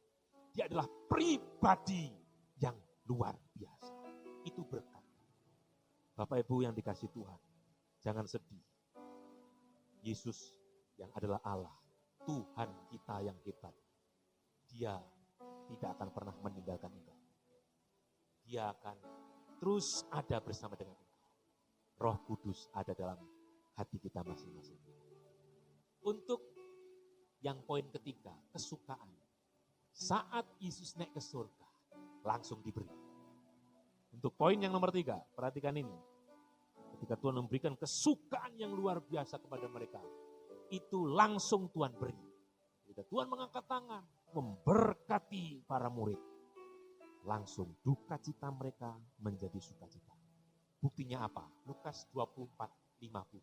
Dia adalah pribadi yang luar biasa. Itu berkat. Bapak Ibu yang dikasih Tuhan, jangan sedih. Yesus yang adalah Allah, Tuhan kita yang hebat. Dia tidak akan pernah meninggalkan engkau. Dia akan terus ada bersama dengan engkau. Roh Kudus ada dalam hati kita masing-masing. Untuk yang poin ketiga, kesukaan. Saat Yesus naik ke surga, langsung diberi. Untuk poin yang nomor 3, perhatikan ini. Ketika Tuhan memberikan kesukaan yang luar biasa kepada mereka, itu langsung Tuhan beri. Ketika Tuhan mengangkat tangan, memberkati para murid, langsung duka cita mereka menjadi sukacita. Buktinya apa? Lukas 24:50.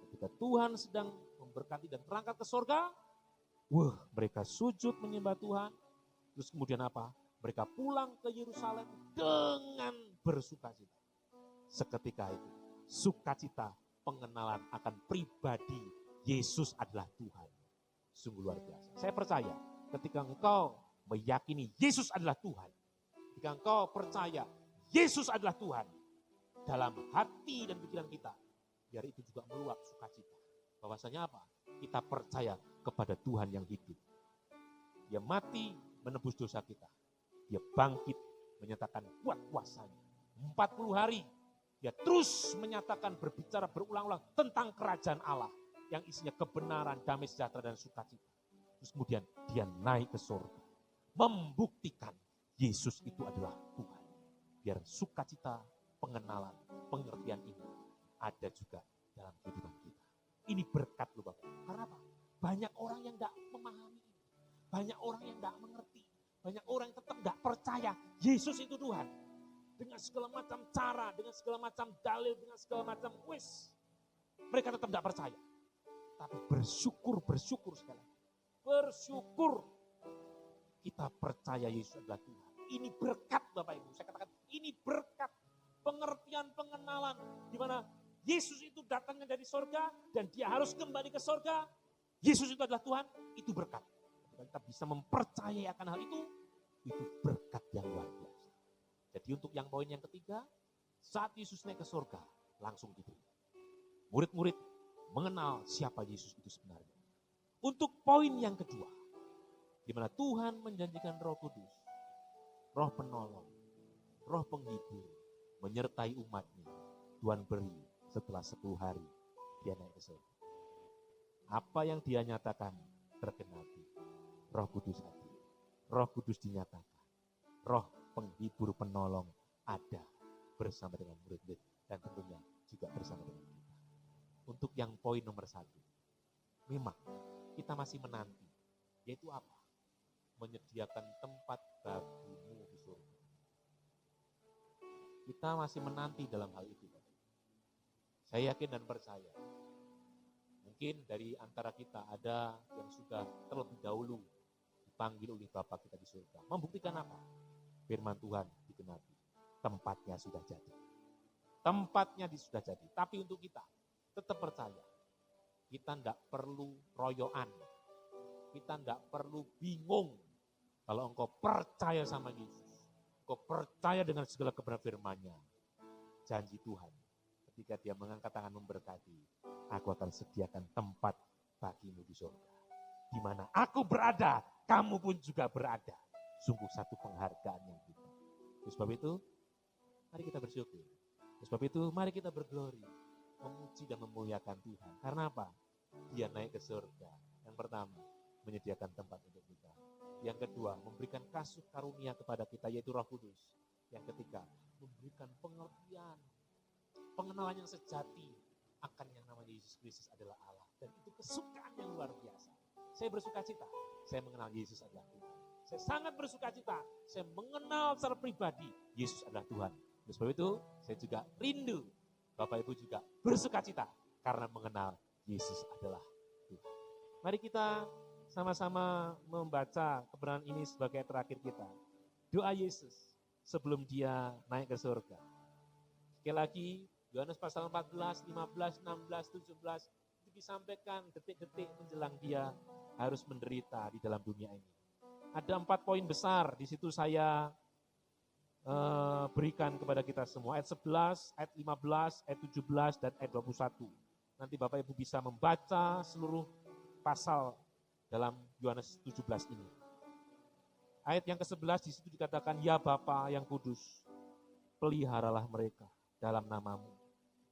Ketika Tuhan sedang memberkati dan berangkat ke surga, mereka sujud menyembah Tuhan. Terus kemudian apa? Mereka pulang ke Yerusalem dengan bersukacita. Seketika itu, sukacita pengenalan akan pribadi Yesus adalah Tuhan. Sungguh luar biasa. Saya percaya ketika engkau meyakini Yesus adalah Tuhan, ketika engkau percaya Yesus adalah Tuhan, dalam hati dan pikiran kita, biar itu juga meluap sukacita. Bahwasanya apa? Kita percaya kepada Tuhan yang hidup. Dia mati menebus dosa kita. Dia bangkit menyatakan kuat kuasanya. 40 hari dia terus menyatakan, berbicara berulang-ulang tentang kerajaan Allah yang isinya kebenaran, damai sejahtera dan sukacita. Terus kemudian dia naik ke surga, membuktikan Yesus itu adalah Tuhan. Biar sukacita, pengenalan, pengertian ini ada juga dalam kehidupan kita. Ini berkat loh Bapak. Karena apa? Banyak orang yang tidak memahami ini. Banyak orang yang tidak mengerti. Banyak orang yang tetap tidak percaya Yesus itu Tuhan. Dengan segala macam cara, dengan segala macam dalil, dengan segala macam mereka tetap tidak percaya. Tapi bersyukur sekali. Bersyukur kita percaya Yesus adalah Tuhan. Ini berkat Bapak Ibu. Saya katakan ini berkat. Pengertian, pengenalan. Di mana Yesus itu datangnya dari sorga dan dia harus kembali ke sorga. Yesus itu adalah Tuhan, itu berkat. Kita bisa mempercayai akan hal itu berkat yang luar biasa. Jadi untuk yang poin yang ketiga, saat Yesus naik ke sorga, langsung diberi. Murid-murid mengenal siapa Yesus itu sebenarnya. Untuk poin yang kedua, di mana Tuhan menjanjikan Roh Kudus, Roh Penolong, Roh Penghibur, menyertai umatnya. Tuhan beri setelah 10 hari dia naik ke surga. Apa yang dia nyatakan tergenapi. Roh Kudus hadir. Roh Kudus dinyatakan. Roh Penghibur Penolong ada bersama dengan murid-murid dan tentunya juga bersama dengan kita. Untuk yang poin nomor 1, memang kita masih menanti, yaitu apa? Menyediakan tempat bagimu di surga. Kita masih menanti dalam hal itu. Saya yakin dan percaya. Mungkin dari antara kita ada yang sudah terlebih dahulu dipanggil oleh Bapa kita di surga. Membuktikan apa? Firman Tuhan digenapi. Tempatnya sudah jadi. Tempatnya sudah jadi. Tapi untuk kita, tetap percaya. Kita tidak perlu royoan. Kita tidak perlu bingung. Kalau engkau percaya sama Yesus. Engkau percaya dengan segala kebenaran firman-Nya. Janji Tuhan. Ketika dia mengangkat tangan memberkati, aku akan sediakan tempat bagimu di surga. Di mana aku berada, kamu pun juga berada. Sungguh satu penghargaan yang kita. Oleh sebab itu, mari kita bersyukur. Oleh sebab itu, mari kita berglori. Memuji dan memuliakan Tuhan. Karena apa? Dia naik ke surga. Yang pertama, menyediakan tempat untuk kita. Yang kedua, memberikan kasih karunia kepada kita, yaitu Roh Kudus. Yang ketiga, memberikan pengertian, pengenalan yang sejati akan yang namanya Yesus Kristus adalah Allah. Dan itu kesukaan yang luar biasa. Saya bersuka cita, saya mengenal Yesus adalah Tuhan. Saya sangat bersuka cita. Saya mengenal secara pribadi Yesus adalah Tuhan. Oleh sebab itu, saya juga rindu. Bapak Ibu juga bersuka cita karena mengenal Yesus adalah Tuhan. Mari kita sama-sama membaca kebenaran ini sebagai terakhir kita. Doa Yesus sebelum dia naik ke surga. Sekali lagi, Yohanes pasal 14, 15, 16, 17, itu disampaikan detik-detik menjelang dia harus menderita di dalam dunia ini. Ada 4 poin besar, di situ saya berikan kepada kita semua. Ayat 11, ayat 15, ayat 17, dan ayat 21. Nanti Bapak Ibu bisa membaca seluruh pasal dalam Yohanes 17 ini. Ayat yang ke-11 di situ dikatakan, ya Bapa yang kudus, peliharalah mereka dalam namamu,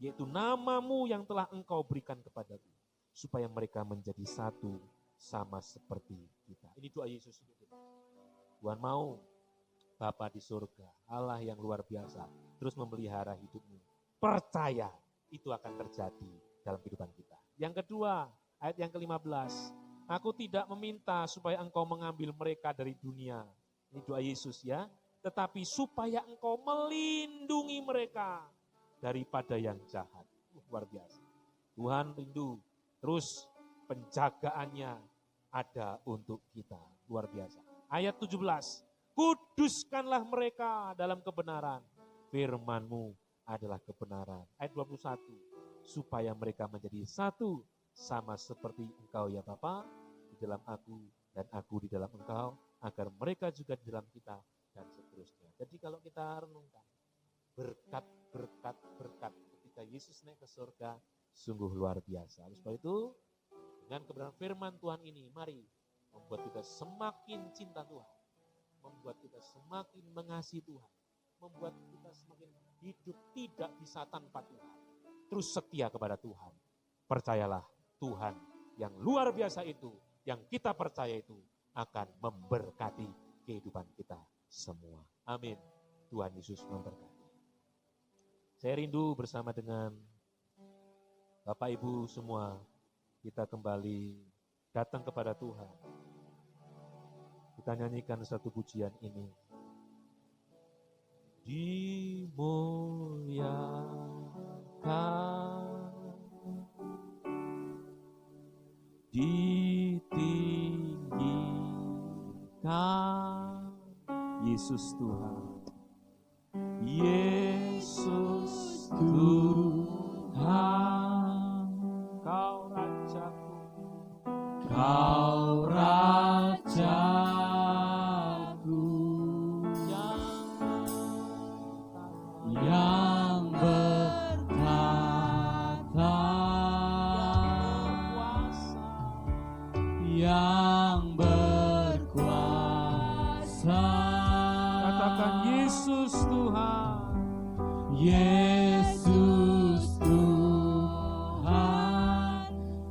yaitu namamu yang telah engkau berikan kepadaku, supaya mereka menjadi satu sama seperti kita. Ini doa Yesus. Tuhan mau Bapa di surga, Allah yang luar biasa, terus memelihara hidupmu. Percaya, itu akan terjadi dalam kehidupan kita. Yang kedua, ayat yang ke-15, aku tidak meminta supaya engkau mengambil mereka dari dunia. Ini doa Yesus ya. Tetapi supaya engkau melindungi mereka daripada yang jahat. Luar biasa. Tuhan rindu, terus penjagaannya ada untuk kita. Luar biasa. Ayat 17, kuduskanlah mereka dalam kebenaran. Firman-Mu adalah kebenaran. Ayat 21, supaya mereka menjadi satu sama seperti Engkau ya Bapa, di dalam aku dan aku di dalam Engkau, agar mereka juga di dalam kita dan seterusnya. Jadi kalau kita renungkan, berkat ketika Yesus naik ke surga, sungguh luar biasa. Oleh sebab itu, dengan kebenaran firman Tuhan ini, mari membuat kita semakin cinta Tuhan, membuat kita semakin mengasihi Tuhan, membuat kita semakin hidup tidak bisa tanpa Tuhan. Terus setia kepada Tuhan. Percayalah, Tuhan yang luar biasa itu, yang kita percaya itu akan memberkati kehidupan kita semua. Amin. Tuhan Yesus memberkati. Saya rindu bersama dengan Bapak Ibu semua, kita kembali datang kepada Tuhan. Kita nyanyikan satu pujian ini. Dimuliakan, ditinggikan Yesus Tuhan. Yesus Tuhan, Kau Rajaku, Kau Rajaku yang bertata, yang berkuasa. Katakan Yesus Tuhan, Yesus Tuhan,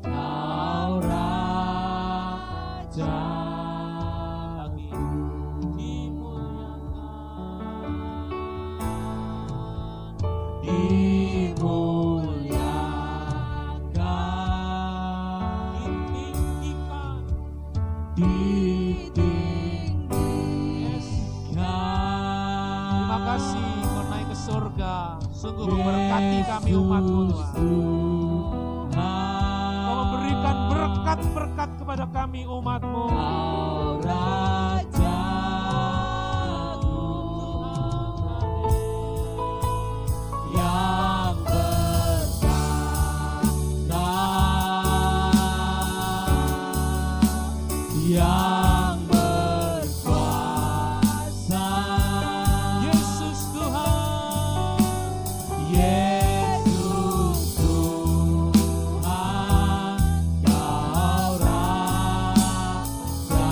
Kau Raja. Terima kasih Kau naik ke surga, sungguh memberkati kami umat-Mu Tuhan. Kau memberikan berkat-berkat kepada kami umat-Mu. Yang berkuasa, Yesus Tuhan, Yesus Tuhan, Kau Raja.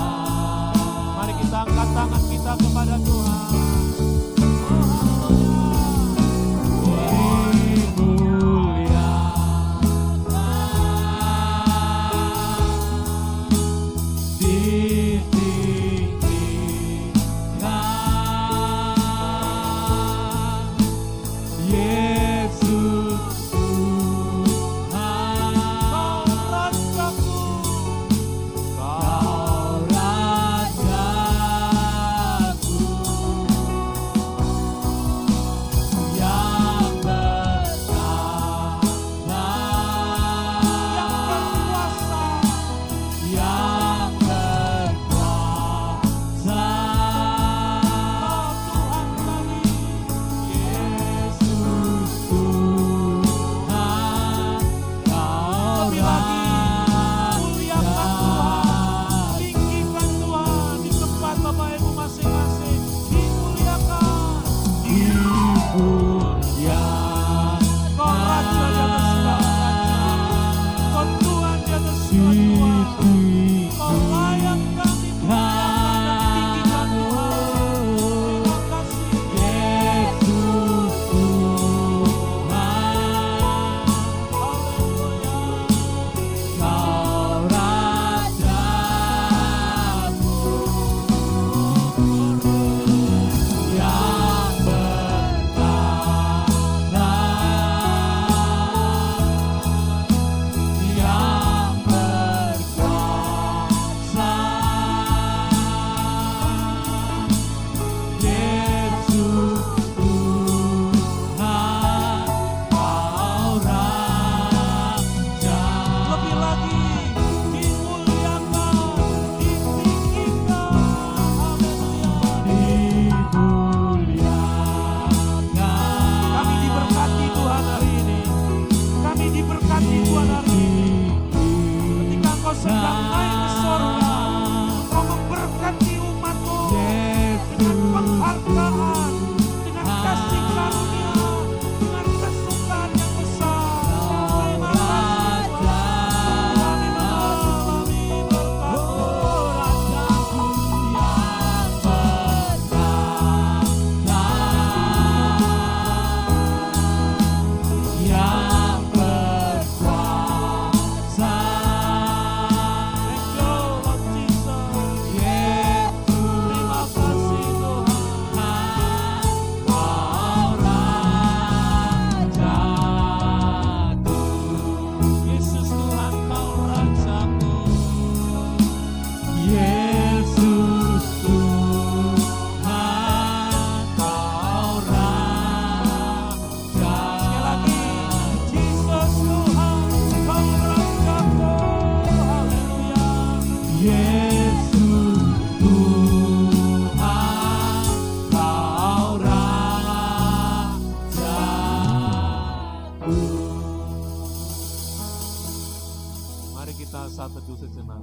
Mari kita saat teduh sejenak.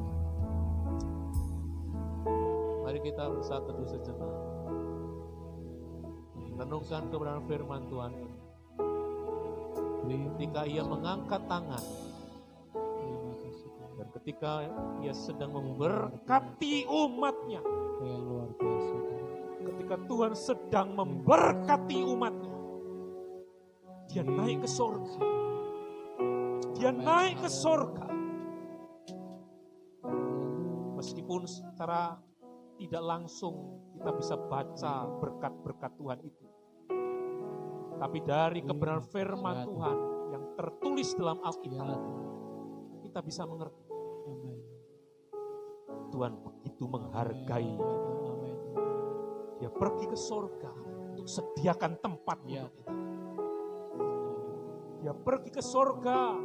Mari kita saat teduh sejenak. Renungkan kebenaran firman Tuhan ini. Ketika ia mengangkat tangan, dan ketika ia sedang memberkati umatnya, yang luar biasa. ketika Tuhan sedang memberkati umatnya, dia naik ke surga. Dia naik ke surga. Meskipun secara tidak langsung kita bisa baca berkat-berkat Tuhan itu, tapi dari kebenaran firman Tuhan yang tertulis dalam Alkitab, kita bisa mengerti. Tuhan begitu menghargai. Dia pergi ke surga untuk sediakan tempat untuk kita. Dia pergi ke surga.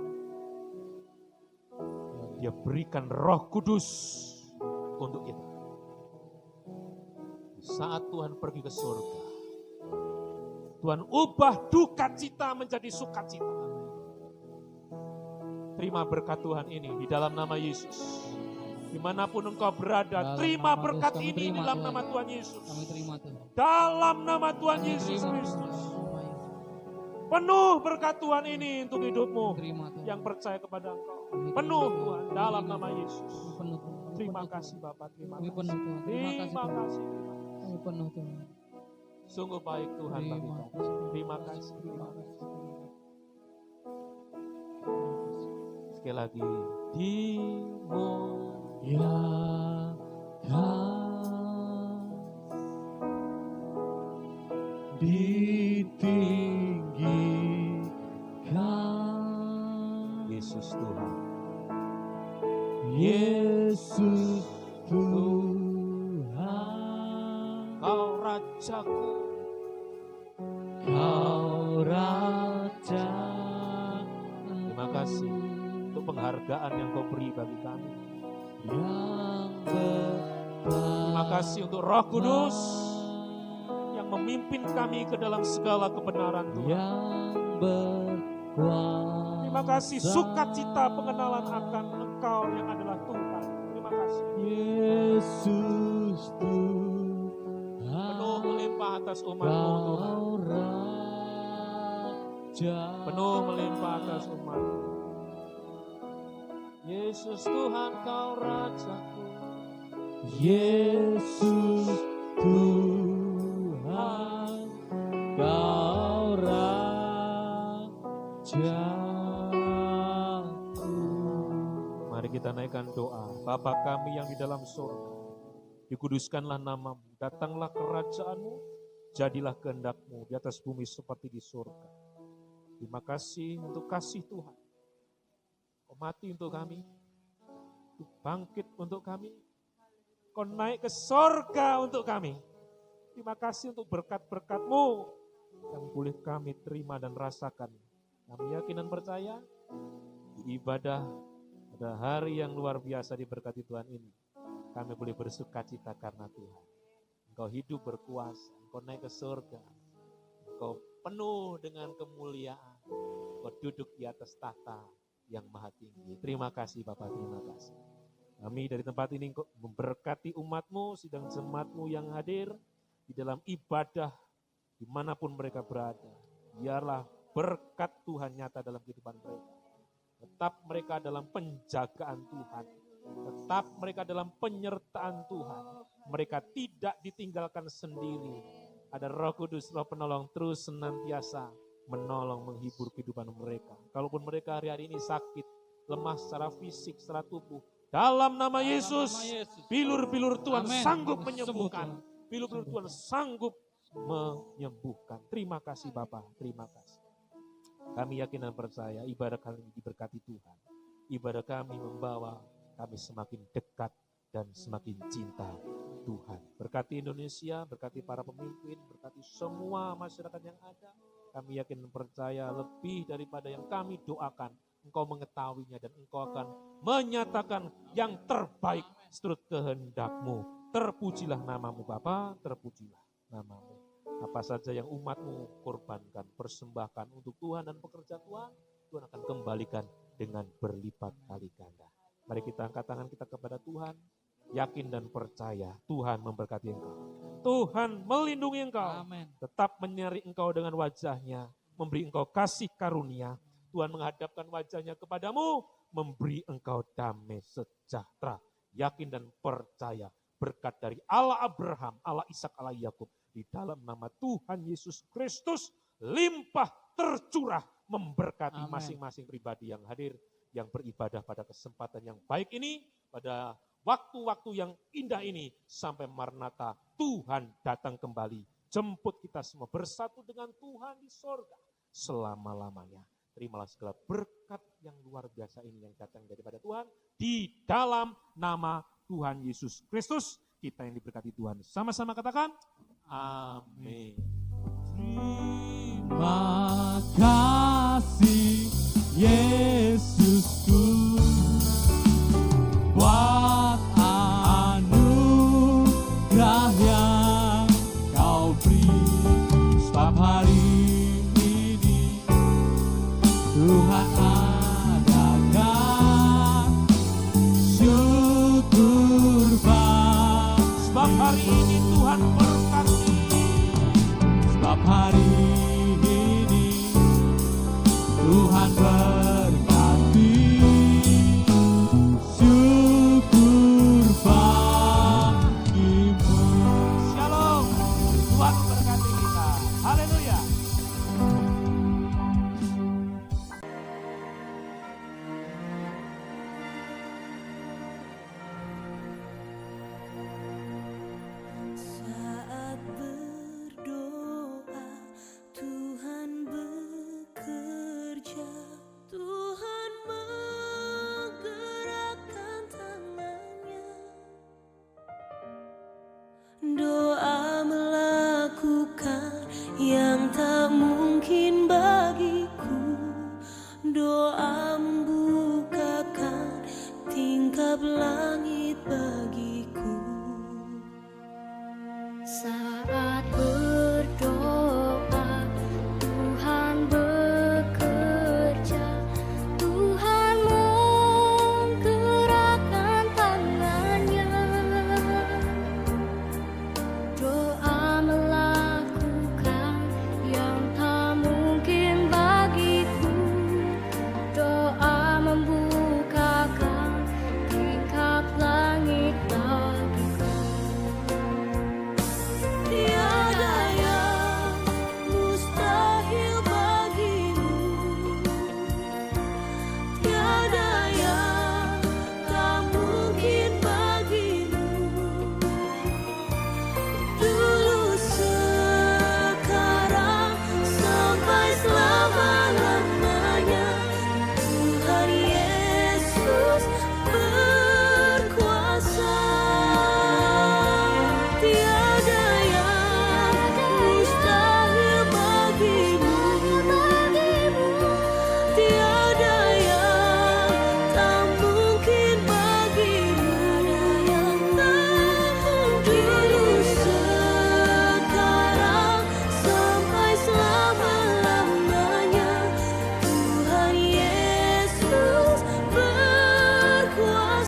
Dia berikan Roh Kudus untuk kita. Di saat Tuhan pergi ke surga, Tuhan ubah duka cita menjadi sukacita. Terima berkat Tuhan ini di dalam nama Yesus. Dimanapun engkau berada, terima berkat ini di dalam nama Tuhan Yesus. Dalam nama Tuhan Yesus Kristus. Penuh berkat Tuhan ini untuk hidupmu yang percaya kepada engkau. Penuh Tuhan dalam nama Yesus. Terima kasih Bapak, terima kasih. Terima kasih. Sungguh baik Tuhan bagi kami. Terima kasih. Sekali lagi, ditinggikan Yesus Tuhan. Yesus Tuhan, Kau Rajaku, Kau Raja. terima kasih untuk penghargaan yang Kau beri bagi kami. Terima kasih untuk Roh Kudus yang memimpin kami ke dalam segala kebenaran Tuhan. Terima kasih sukacita pengenalan akan Engkau yang adalah Tuhan. Terima kasih. Yesus Tuhan, Penuh melimpah atas umat-Mu Tuhan. Penuh melimpah atas umat-Mu. Yesus Tuhan, Kau Rajaku. Yesus Tuhan, Kau Rajaku. Mari kita naikkan doa. Bapa kami yang di dalam surga, dikuduskanlah nama-Mu, datanglah kerajaan-Mu, jadilah kehendak-Mu di atas bumi seperti di surga. Terima kasih untuk kasih Tuhan. Kau mati untuk kami, Kau bangkit untuk kami, Kau naik ke surga untuk kami. Terima kasih untuk berkat-berkat-Mu yang boleh kami terima dan rasakan. Kami yakin dan percaya di ibadah pada hari yang luar biasa diberkati Tuhan ini, kami boleh bersukacita karena Tuhan. Engkau hidup berkuasa, Engkau naik ke surga, Engkau penuh dengan kemuliaan, Engkau duduk di atas tahta yang maha tinggi. Terima kasih Bapak, terima kasih. Kami dari tempat ini memberkati umat-Mu, sidang jemaat-Mu yang hadir di dalam ibadah dimanapun mereka berada. Biarlah berkat Tuhan nyata dalam kehidupan mereka. Tetap mereka dalam penjagaan Tuhan. Tetap mereka dalam penyertaan Tuhan. Mereka tidak ditinggalkan sendiri. Ada Roh Kudus, Roh Penolong terus senantiasa menolong, menghibur kehidupan mereka. Kalaupun mereka hari-hari ini sakit, lemah secara fisik, secara tubuh, dalam nama Yesus, bilur-bilur Tuhan sanggup menyembuhkan. Bilur-bilur Tuhan sanggup menyembuhkan. Terima kasih Bapak, terima kasih. Kami yakin dan percaya ibadah kami diberkati Tuhan. Ibadah kami membawa kami semakin dekat dan semakin cinta Tuhan. Berkati Indonesia, berkati para pemimpin, berkati semua masyarakat yang ada. Kami yakin dan percaya lebih daripada yang kami doakan, Engkau mengetahuinya dan Engkau akan menyatakan yang terbaik seturut kehendak-Mu. Terpujilah nama-Mu Bapa, terpujilah nama-Mu. Apa saja yang umat-Mu korbankan, persembahkan untuk Tuhan dan pekerjaan Tuhan, Tuhan akan kembalikan dengan berlipat kali ganda. Mari kita angkat tangan kita kepada Tuhan. Yakin dan percaya Tuhan memberkati engkau. Tuhan melindungi engkau. Amin. Tetap menyeri engkau dengan wajahnya. Memberi engkau kasih karunia. Tuhan menghadapkan wajahnya kepadamu. Memberi engkau damai sejahtera. Yakin dan percaya. Berkat dari Allah Abraham, Allah Ishak, Allah Yakub. Di dalam nama Tuhan Yesus Kristus. Limpah tercurah. Memberkati Amin. masing-masing pribadi yang hadir. Yang beribadah pada kesempatan yang baik ini. Pada waktu-waktu yang indah ini sampai Maranatha Tuhan datang kembali. Jemput kita semua bersatu dengan Tuhan di sorga selama-lamanya. Terimalah segala berkat yang luar biasa ini yang datang daripada Tuhan. Di dalam nama Tuhan Yesus Kristus kita yang diberkati Tuhan. Sama-sama katakan amin. Terima kasih Yesusku buat anugerah yang kau beri. Sebab hari ini Tuhan adakan syukur bang. Sebab hari ini Tuhan berkati. Sebab hari ini Tuhan berkati. Syukur bagimu. Shalom. Tuhan berkati kita. Haleluya. Saat berdoa, Tuhan bekerja, Tuhan menggerakkan tangannya. Doa melakukan yang tak mungkin bagiku. Doa membukakan tingkap langit.